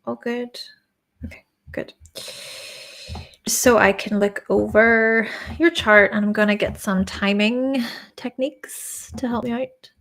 all good. Okay, good. So I can look over your chart, and I'm going to get some timing techniques to help me out.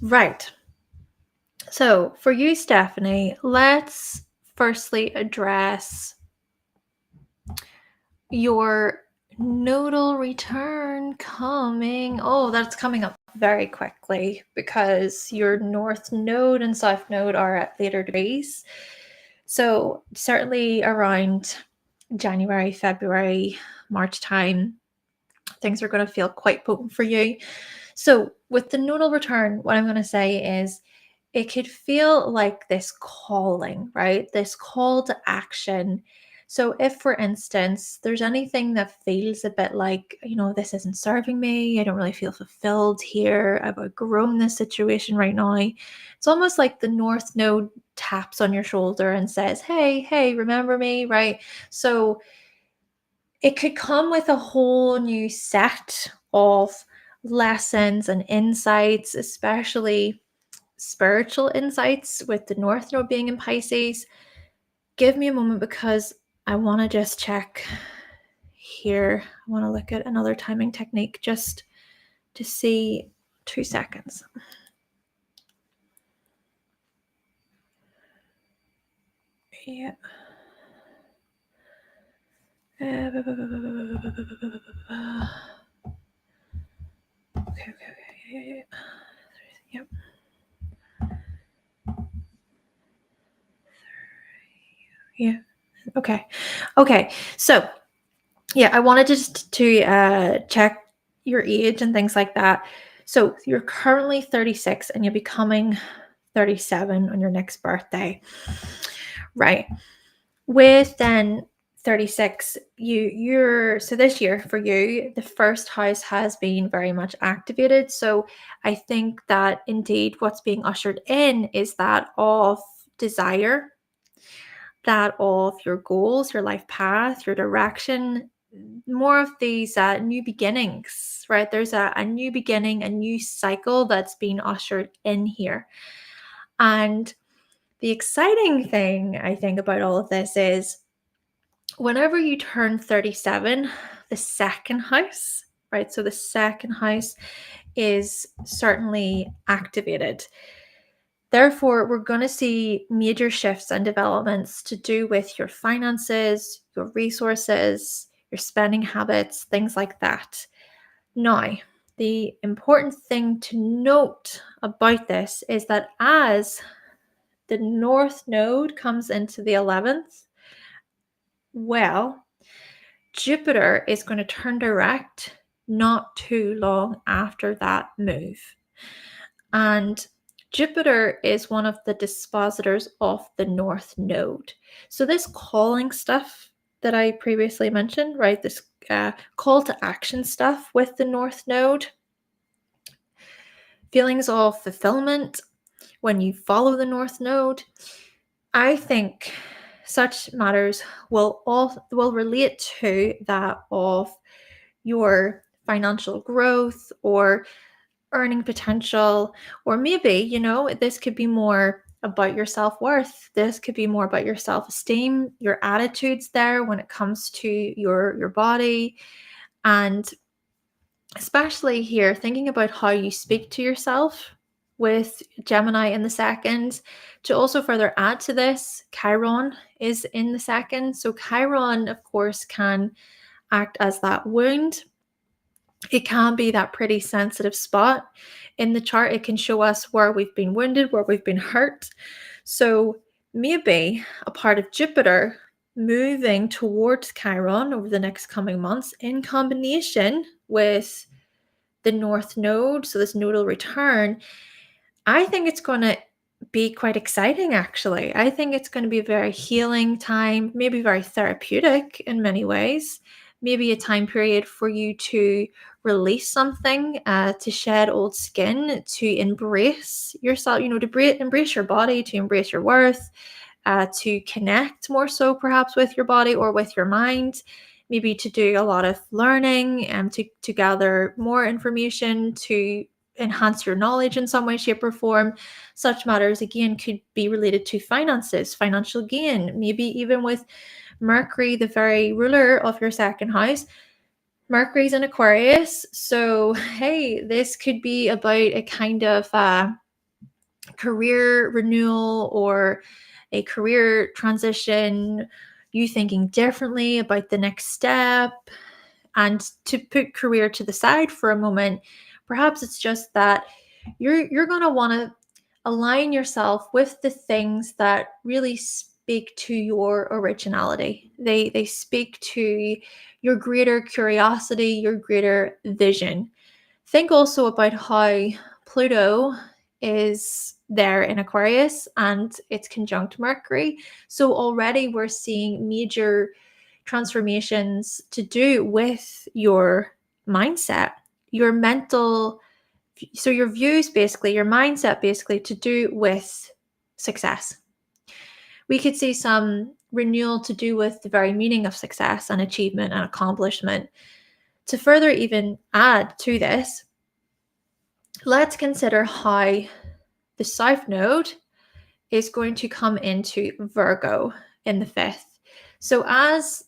Right. So for you, Stephanie, let's firstly address your nodal return coming. Oh, that's coming up very quickly because your north node and south node are at later degrees. So certainly around January, February, March time, things are going to feel quite potent for you. So with the nodal return, what I'm going to say is it could feel like this calling, right? This call to action. So, if for instance, there's anything that feels a bit like, this isn't serving me, I don't really feel fulfilled here, I've outgrown this situation right now, it's almost like the North Node taps on your shoulder and says, hey, remember me, right? So, it could come with a whole new set of lessons and insights, especially spiritual insights with the North Node being in Pisces. Give me a moment because I want to just check here. I want to look at another timing technique just to see. 2 seconds. Yeah. Okay. Yep. Yeah. Okay. So, yeah, I wanted just to check your age and things like that. So, you're currently 36 and you'll be coming 37 on your next birthday. Right. With then 36, so this year for you, the first house has been very much activated. So I think that indeed what's being ushered in is that of desire, that of your goals, your life path, your direction, more of these new beginnings, right? There's a new beginning, a new cycle that's being ushered in here. And the exciting thing I think about all of this is whenever you turn 37, the second house, right? So the second house is certainly activated. Therefore, we're going to see major shifts and developments to do with your finances, your resources, your spending habits, things like that. Now, the important thing to note about this is that as the North Node comes into the 11th, well, Jupiter is going to turn direct not too long after that move. And Jupiter is one of the dispositors of the North Node. So, this calling stuff that I previously mentioned, right? This call to action stuff with the North Node, feelings of fulfillment when you follow the North Node, I think such matters will relate to that of your financial growth or earning potential, or maybe, this could be more about your self-worth. This could be more about your self-esteem, your attitudes there when it comes to your body, and especially here thinking about how you speak to yourself with Gemini in the second. To also further add to this, Chiron is in the second. So Chiron, of course, can act as that wound. It can be that pretty sensitive spot in the chart. It can show us where we've been wounded, where we've been hurt. So maybe a part of Jupiter moving towards Chiron over the next coming months in combination with the North Node, so this nodal return, I think it's going to be quite exciting, actually. I think it's going to be a very healing time, maybe very therapeutic in many ways, maybe a time period for you to release something, to shed old skin, to embrace yourself, to embrace your body, to embrace your worth, to connect more so perhaps with your body or with your mind, maybe to do a lot of learning and to gather more information, to enhance your knowledge in some way, shape, or form. Such matters, again, could be related to finances, financial gain, maybe even with Mercury, the very ruler of your second house. Mercury's in Aquarius. So, hey, this could be about a kind of career renewal or a career transition, you thinking differently about the next step. And to put career to the side for a moment, perhaps it's just that you're going to want to align yourself with the things that really speak to your originality. They speak to your greater curiosity, your greater vision. Think also about how Pluto is there in Aquarius and it's conjunct Mercury. So already we're seeing major transformations to do with your mindset, your mental, so your views, basically, your mindset, basically, to do with success. We could see some renewal to do with the very meaning of success and achievement and accomplishment. To further even add to this, let's consider how the South Node is going to come into Virgo in the 5th. So as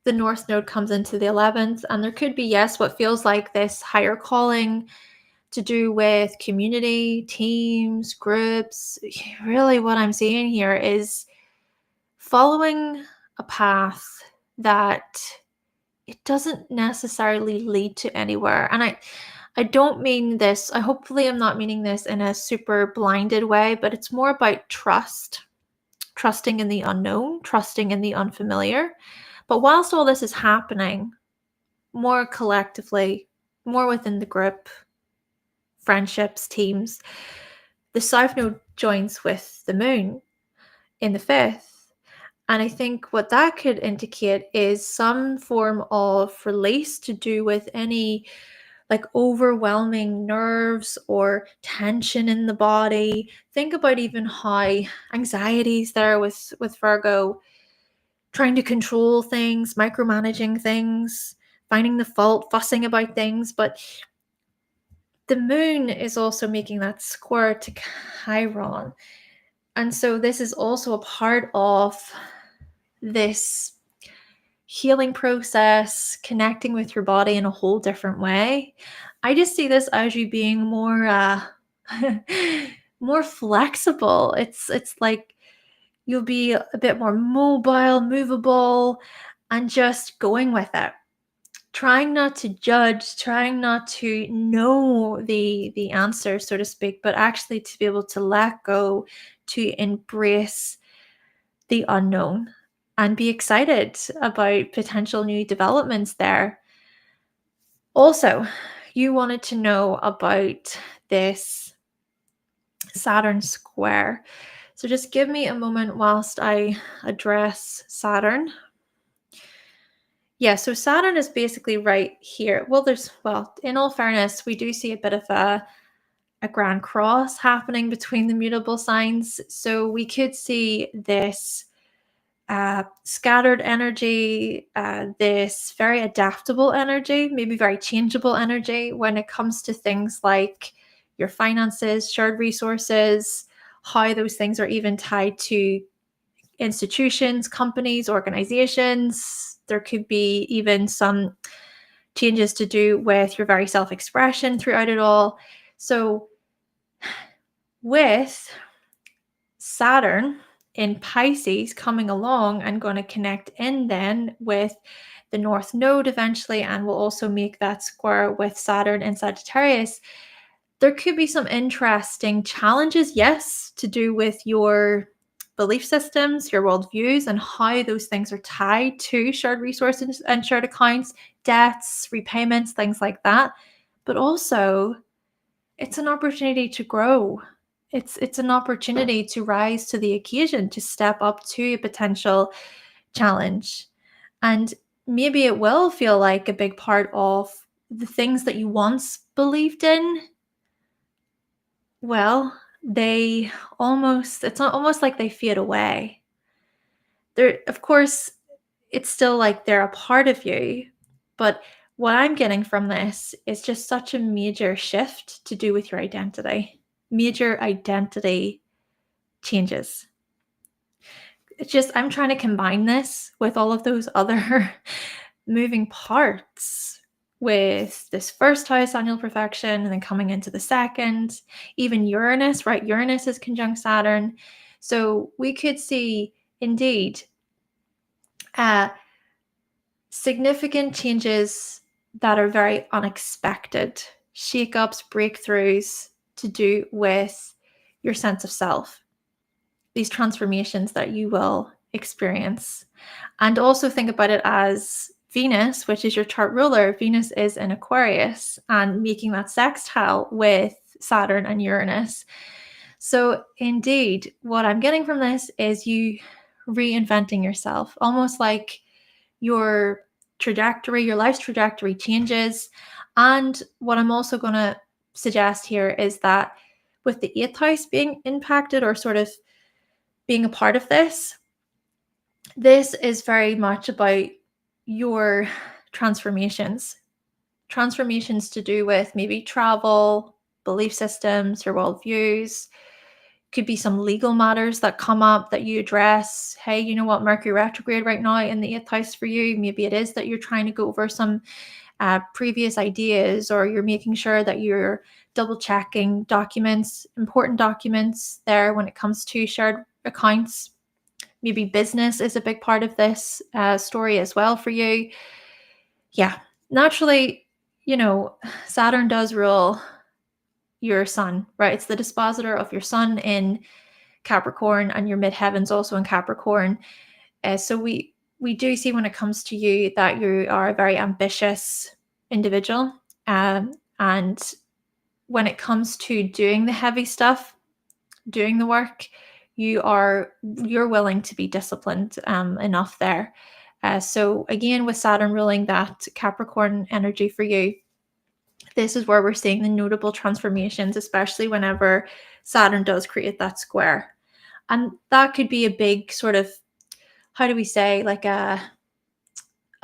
the North Node comes into the 11th, and there could be, yes, what feels like this higher calling to do with community, teams, groups. Really, what I'm seeing here is following a path that it doesn't necessarily lead to anywhere. And I don't mean this, hopefully I'm not meaning this in a super blinded way, but it's more about trusting in the unknown, trusting in the unfamiliar. But whilst all this is happening, more collectively, more within the group, friendships, teams, the South Node joins with the moon in the 5th. And I think what that could indicate is some form of release to do with any like overwhelming nerves or tension in the body. Think about even how anxieties there with Virgo, trying to control things, micromanaging things, finding the fault, fussing about things. But the moon is also making that square to Chiron. And so this is also a part of this healing process, connecting with your body in a whole different way. I just see this as you being more more flexible. It's like you'll be a bit more mobile, movable, and just going with it. Trying not to judge, trying not to know the answer, so to speak, but actually to be able to let go, to embrace the unknown and be excited about potential new developments there. Also, you wanted to know about this Saturn square. So just give me a moment whilst I address Saturn. Yeah, so Saturn is basically right here. Well, in all fairness, we do see a bit of a grand cross happening between the mutable signs. So we could see this scattered energy, this very adaptable energy, maybe very changeable energy when it comes to things like your finances, shared resources, how those things are even tied to institutions, companies, organizations. There could be even some changes to do with your very self-expression throughout it all. So with Saturn in Pisces coming along and going to connect in then with the North Node eventually, and will also make that square with Saturn in Sagittarius, there could be some interesting challenges, yes, to do with your belief systems, your worldviews, and how those things are tied to shared resources and shared accounts, debts, repayments, things like that. But also, it's an opportunity to grow. It's an opportunity to rise to the occasion, to step up to a potential challenge. And maybe it will feel like a big part of the things that you once believed in. Well, it's not almost like they fade away. Of course, it's still like they're a part of you, but what I'm getting from this is just such a major shift to do with your identity. Major identity changes. It's just, I'm trying to combine this with all of those other moving parts with this first house annual perfection and then coming into the second, even Uranus, right? Uranus is conjunct Saturn. So we could see indeed significant changes that are very unexpected, shakeups, breakthroughs to do with your sense of self, these transformations that you will experience. And also think about it as Venus, which is your chart ruler. Venus is in Aquarius and making that sextile with Saturn and Uranus. So indeed, what I'm getting from this is you reinventing yourself, almost like your trajectory, your life's trajectory changes. And what I'm also going to suggest here is that with the eighth house being impacted or sort of being a part of this, this is very much about your transformations to do with maybe travel, belief systems, your worldviews. Could be some legal matters that come up that you address. Hey, you know what, Mercury retrograde right now in the eighth house for you. Maybe it is that you're trying to go over some previous ideas, or you're making sure that you're double checking documents, important documents there when it comes to shared accounts. Maybe business is a big part of this story as well for you. Yeah, naturally, Saturn does rule your sun, right? It's the dispositor of your sun in Capricorn and your midheavens also in Capricorn. So we do see when it comes to you that you are a very ambitious individual. And when it comes to doing the heavy stuff, doing the work, you're willing to be disciplined enough there. So again, with Saturn ruling that Capricorn energy for you, this is where we're seeing the notable transformations, especially whenever Saturn does create that square. And that could be a big sort of, how do we say, like an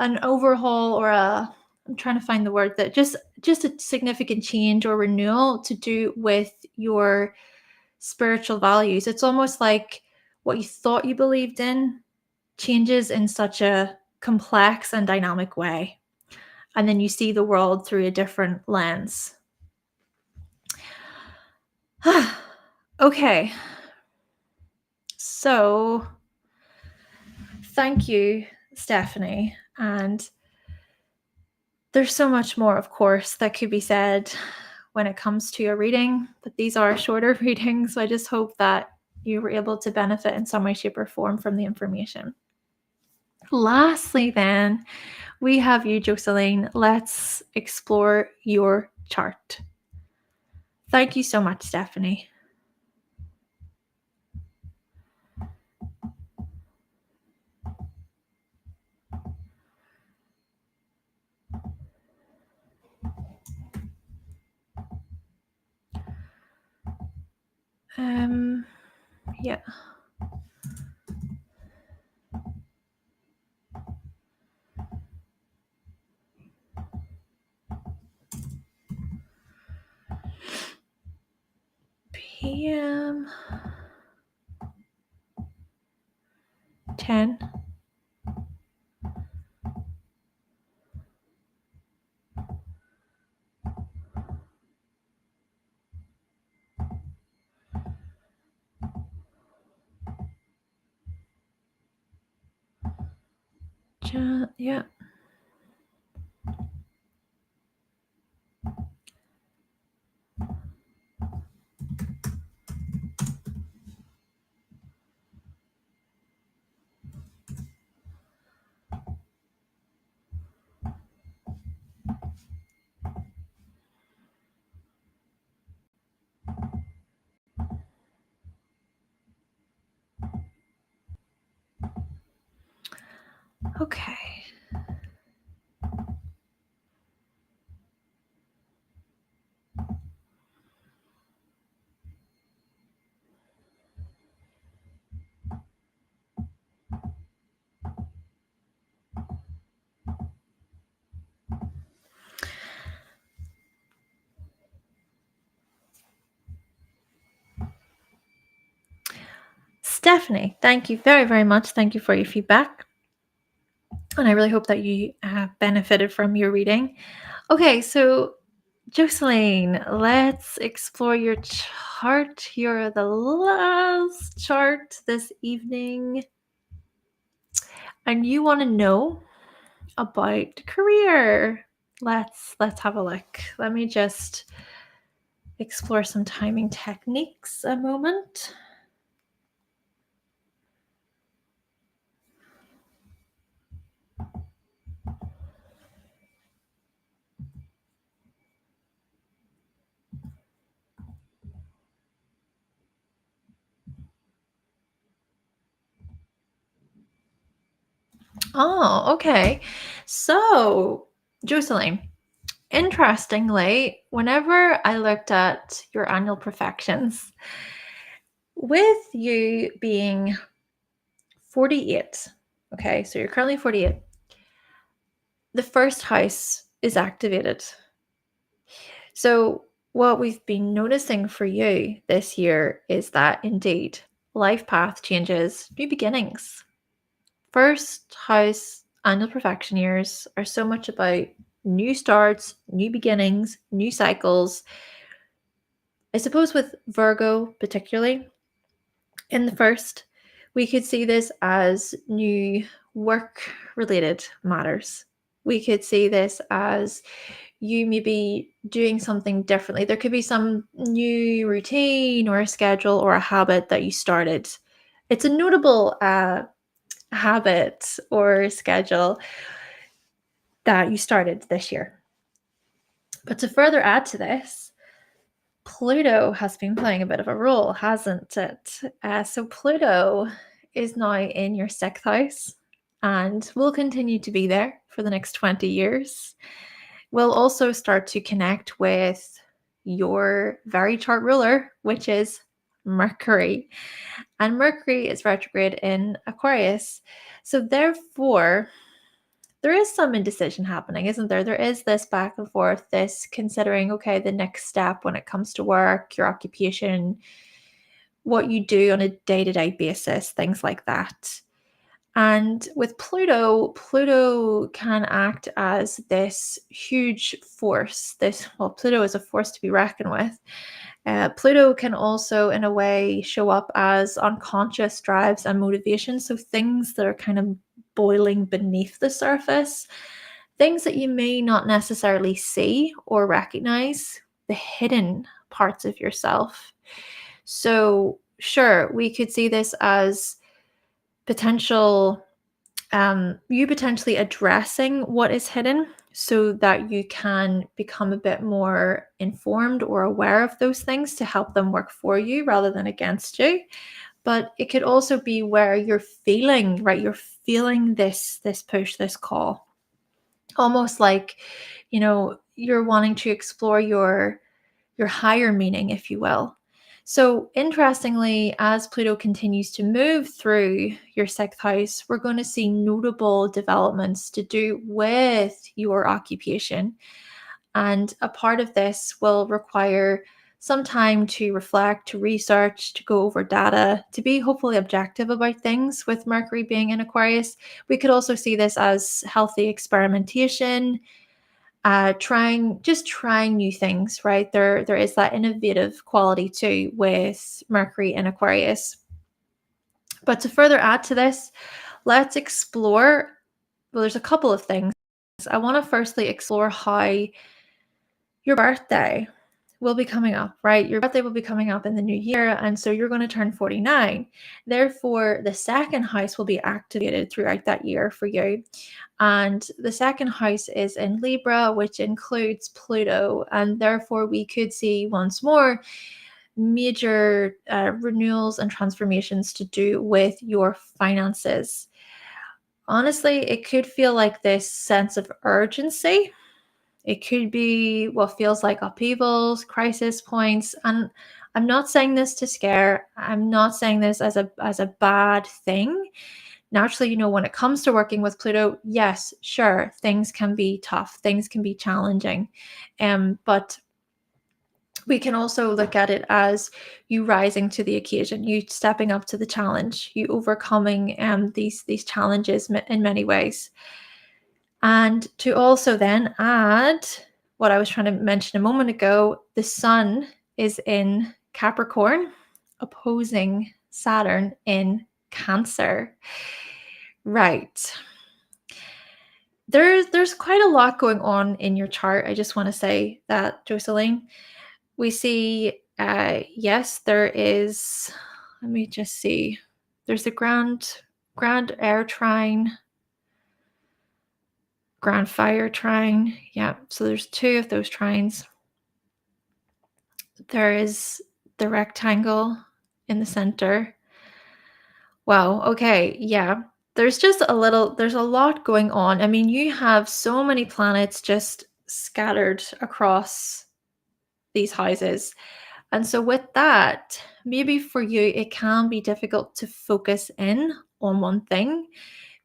overhaul, or I'm trying to find the word, that just a significant change or renewal to do with your spiritual values. It's almost like what you thought you believed in changes in such a complex and dynamic way. And then you see the world through a different lens. Okay. So thank you, Stephanie. And there's so much more, of course, that could be said when it comes to a reading, but these are shorter readings. So I just hope that you were able to benefit in some way, shape, or form from the information. Lastly, then, we have you, Joseline. Let's explore your chart. Thank you so much, Stephanie. Yeah. PM 10. Yeah. Okay. Stephanie, thank you very, very much. Thank you for your feedback. And I really hope that you benefited from your reading. Okay, so Joseline, let's explore your chart. You're the last chart this evening, and you want to know about career. Let's have a look. Let me just explore some timing techniques a moment. Oh, okay. So, Joseline, interestingly, whenever I looked at your annual perfections, with you being 48, okay, so you're currently 48, the first house is activated. So, what we've been noticing for you this year is that indeed life path changes, new beginnings. First house annual perfection years are so much about new starts, new beginnings, new cycles. I suppose with Virgo, particularly in the first, we could see this as new work related matters. We could see this as you may be doing something differently. There could be some new routine or a schedule or a habit that you started. It's a notable habit or schedule that you started this year. But to further add to this, Pluto has been playing a bit of a role, hasn't it? So Pluto is now in your sixth house and will continue to be there for the next 20 years. We'll also start to connect with your very chart ruler, which is Mercury. And Mercury is retrograde in Aquarius. So therefore, there is some indecision happening, isn't there? There is this back and forth, this considering, okay, the next step when it comes to work, your occupation, what you do on a day-to-day basis, things like that. And with Pluto, Pluto can act as this huge force. Pluto is a force to be reckoned with. Pluto can also, in a way, show up as unconscious drives and motivations. So things that are kind of boiling beneath the surface, things that you may not necessarily see or recognize, the hidden parts of yourself. So, sure, we could see this as potential you potentially addressing what is hidden so that you can become a bit more informed or aware of those things to help them work for you rather than against you. But it could also be where you're feeling, right? You're feeling this push, this call. Almost like, you're wanting to explore your higher meaning, if you will. So, interestingly, as Pluto continues to move through your sixth house, we're going to see notable developments to do with your occupation. And a part of this will require some time to reflect, to research, to go over data, to be hopefully objective about things with Mercury being in Aquarius. We could also see this as healthy experimentation, trying new things, right? There is that innovative quality too with Mercury in Aquarius. But to further add to this, let's explore. Well, there's a couple of things. I want to firstly explore how your birthday will be coming up, right? Your birthday will be coming up in the new year, and so you're going to turn 49. Therefore, the second house will be activated throughout that year for you. And the second house is in Libra, which includes Pluto, and therefore we could see once more major renewals and transformations to do with your finances. Honestly, it could feel like this sense of urgency. It could be what feels like upheavals, crisis points. And I'm not saying this to scare. I'm not saying this as a bad thing. Naturally, when it comes to working with Pluto, yes, sure, things can be tough, things can be challenging. But we can also look at it as you rising to the occasion, you stepping up to the challenge, you overcoming these challenges in many ways. And to also then add what I was trying to mention a moment ago, the sun is in Capricorn, opposing Saturn in Cancer. Right. There's quite a lot going on in your chart. I just want to say that, Joseline. We see, yes, there is, let me just see. There's a grand air trine, grand fire trine. Yeah, so there's two of those trines. There is the rectangle in the center. Wow, okay, yeah. There's a lot going on. I mean, you have so many planets just scattered across these houses. And so with that, maybe for you, it can be difficult to focus in on one thing.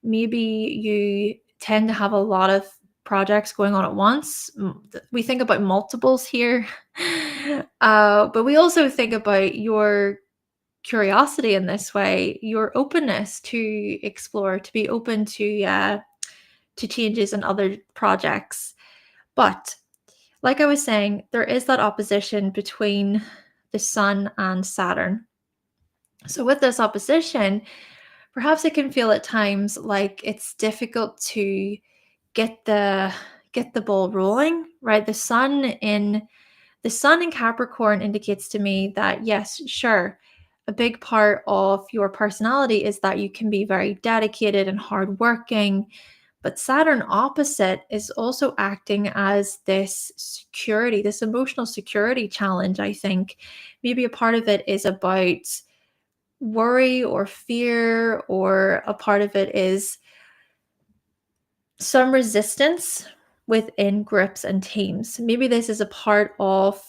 Maybe you tend to have a lot of projects going on at once. We think about multiples here, but we also think about your curiosity in this way, your openness to explore, to be open to changes in other projects. But like I was saying, there is that opposition between the Sun and Saturn. So with this opposition, perhaps it can feel at times like it's difficult to get the ball rolling, right? The sun in Capricorn indicates to me that yes, sure, a big part of your personality is that you can be very dedicated and hardworking. But Saturn opposite is also acting as this security, this emotional security challenge, I think. Maybe a part of it is about worry or fear, or a part of it is some resistance within groups and teams. Maybe this is a part of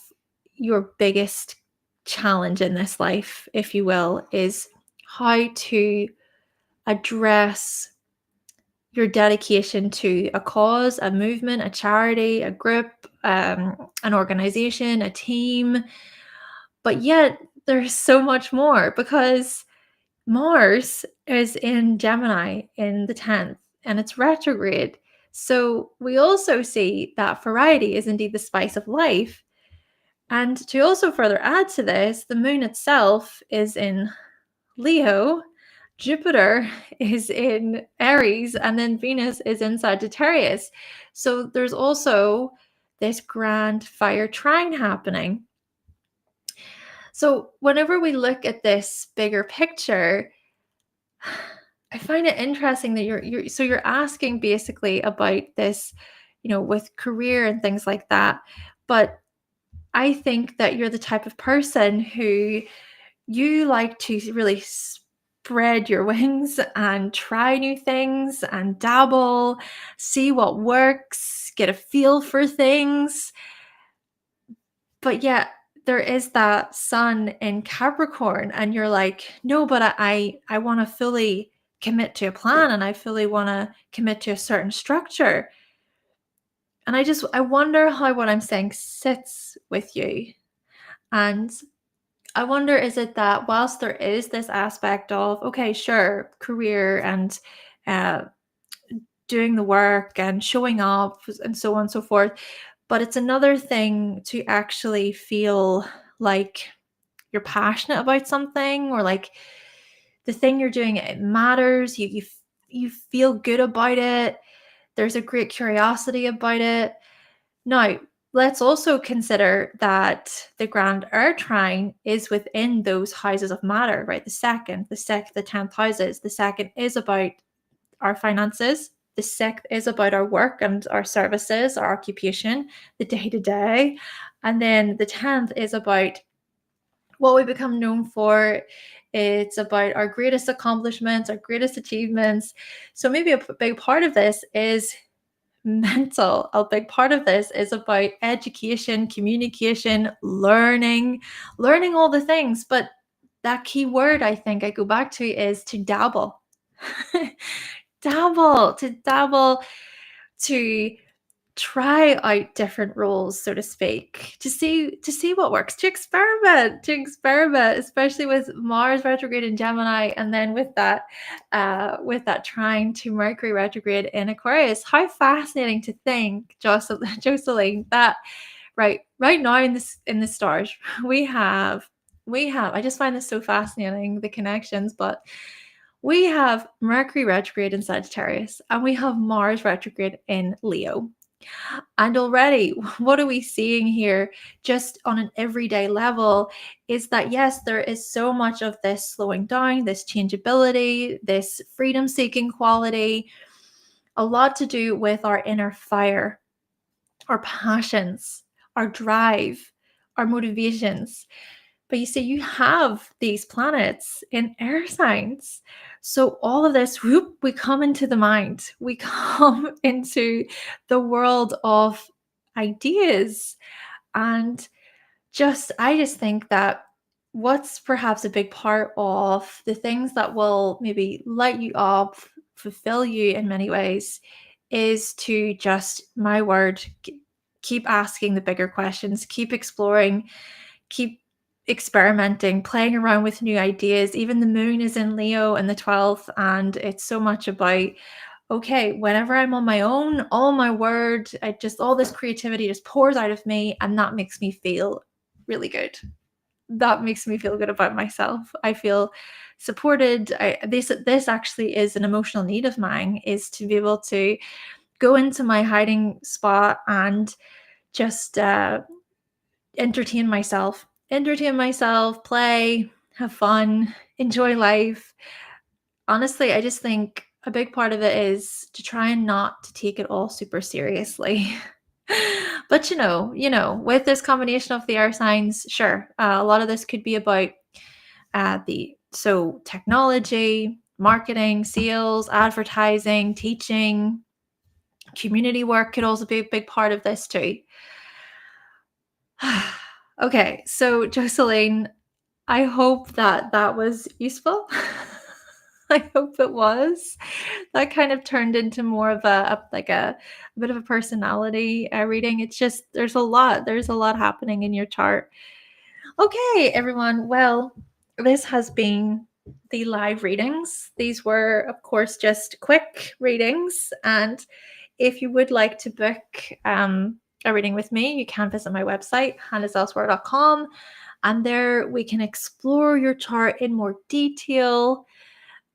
your biggest challenge in this life, if you will, is how to address your dedication to a cause, a movement, a charity, a group, an organization, a team. But yet there's so much more, because Mars is in Gemini in the 10th and it's retrograde. So we also see that variety is indeed the spice of life. And to also further add to this, the moon itself is in Leo, Jupiter is in Aries, and then Venus is in Sagittarius. So there's also this grand fire trine happening. So whenever we look at this bigger picture, I find it interesting that you're asking basically about this, with career and things like that. But I think that you're the type of person who you like to really spread your wings and try new things and dabble, see what works, get a feel for things. But yet there is that sun in Capricorn, and you're like, no, but I want to fully commit to a plan, and I fully want to commit to a certain structure. And I wonder how what I'm saying sits with you. And I wonder, is it that whilst there is this aspect of, okay, sure, career and uh, doing the work and showing up and so on and so forth, but it's another thing to actually feel like you're passionate about something, or like the thing you're doing, it matters. You feel good about it. There's a great curiosity about it. Now, let's also consider that the grand air trine is within those houses of matter, right? The second, the 10th houses. The second is about our finances. The sixth is about our work and our services, our occupation, the day-to-day. And then the 10th is about what we become known for. It's about our greatest accomplishments, our greatest achievements. So maybe a big part of this is mental. A big part of this is about education, communication, learning all the things. But that key word I think I go back to is to dabble. To dabble, to try out different roles, so to speak, to see what works, to experiment, especially with Mars retrograde in Gemini, and then with that trine to Mercury retrograde in Aquarius. How fascinating to think, Joseline, that right now in the stars we have I just find this so fascinating, the connections, but we have Mercury retrograde in Sagittarius and we have Mars retrograde in Leo. And already, what are we seeing here just on an everyday level is that, yes, there is so much of this slowing down, this changeability, this freedom seeking quality, a lot to do with our inner fire, our passions, our drive, our motivations. But you see, you have these planets in air signs. So all of this, whoop, we come into the mind. We come into the world of ideas. And I just think that what's perhaps a big part of the things that will maybe light you up, fulfill you in many ways, is to just, my word, keep asking the bigger questions, keep exploring, keep experimenting, playing around with new ideas. Even the moon is in Leo in the 12th, and it's so much about, okay, whenever I'm on my own, oh my word, all this creativity just pours out of me, and that makes me feel really good. That makes me feel good about myself. I feel supported. This actually is an emotional need of mine, is to be able to go into my hiding spot and just entertain myself, play, have fun, enjoy life. Honestly, I just think a big part of it is to try and not to take it all super seriously. But with this combination of the air signs, sure, a lot of this could be about the so technology, marketing, sales, advertising, teaching, community work could also be a big part of this too. Okay, so Joseline, I hope that that was useful. I hope it was. That kind of turned into more of a bit of a personality reading. It's just there's a lot happening in your chart. Okay, everyone. Well, this has been the live readings. These were, of course, just quick readings. And if you would like to book a reading with me, you can visit my website, hannahselsewhere.com. And there we can explore your chart in more detail.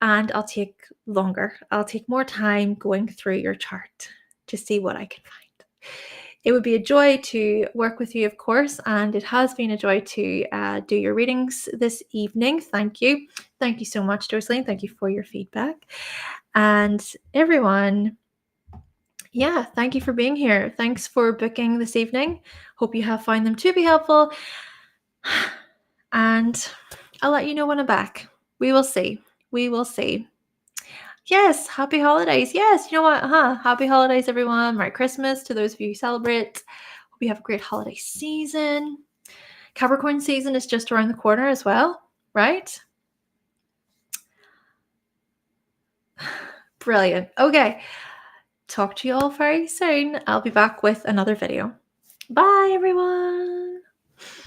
And I'll take longer. I'll take more time going through your chart to see what I can find. It would be a joy to work with you, of course, and it has been a joy to do your readings this evening. Thank you. Thank you so much, Joseline. Thank you for your feedback. And everyone, yeah, thank you for being here. Thanks for booking this evening. Hope you have found them to be helpful. And I'll let you know when I'm back. We will see. We will see. Yes, happy holidays. Yes, you know what? Happy holidays, everyone. Merry Christmas to those of you who celebrate. Hope you have a great holiday season. Capricorn season is just around the corner as well, right? Brilliant. Okay. Talk to you all very soon. I'll be back with another video. Bye, everyone.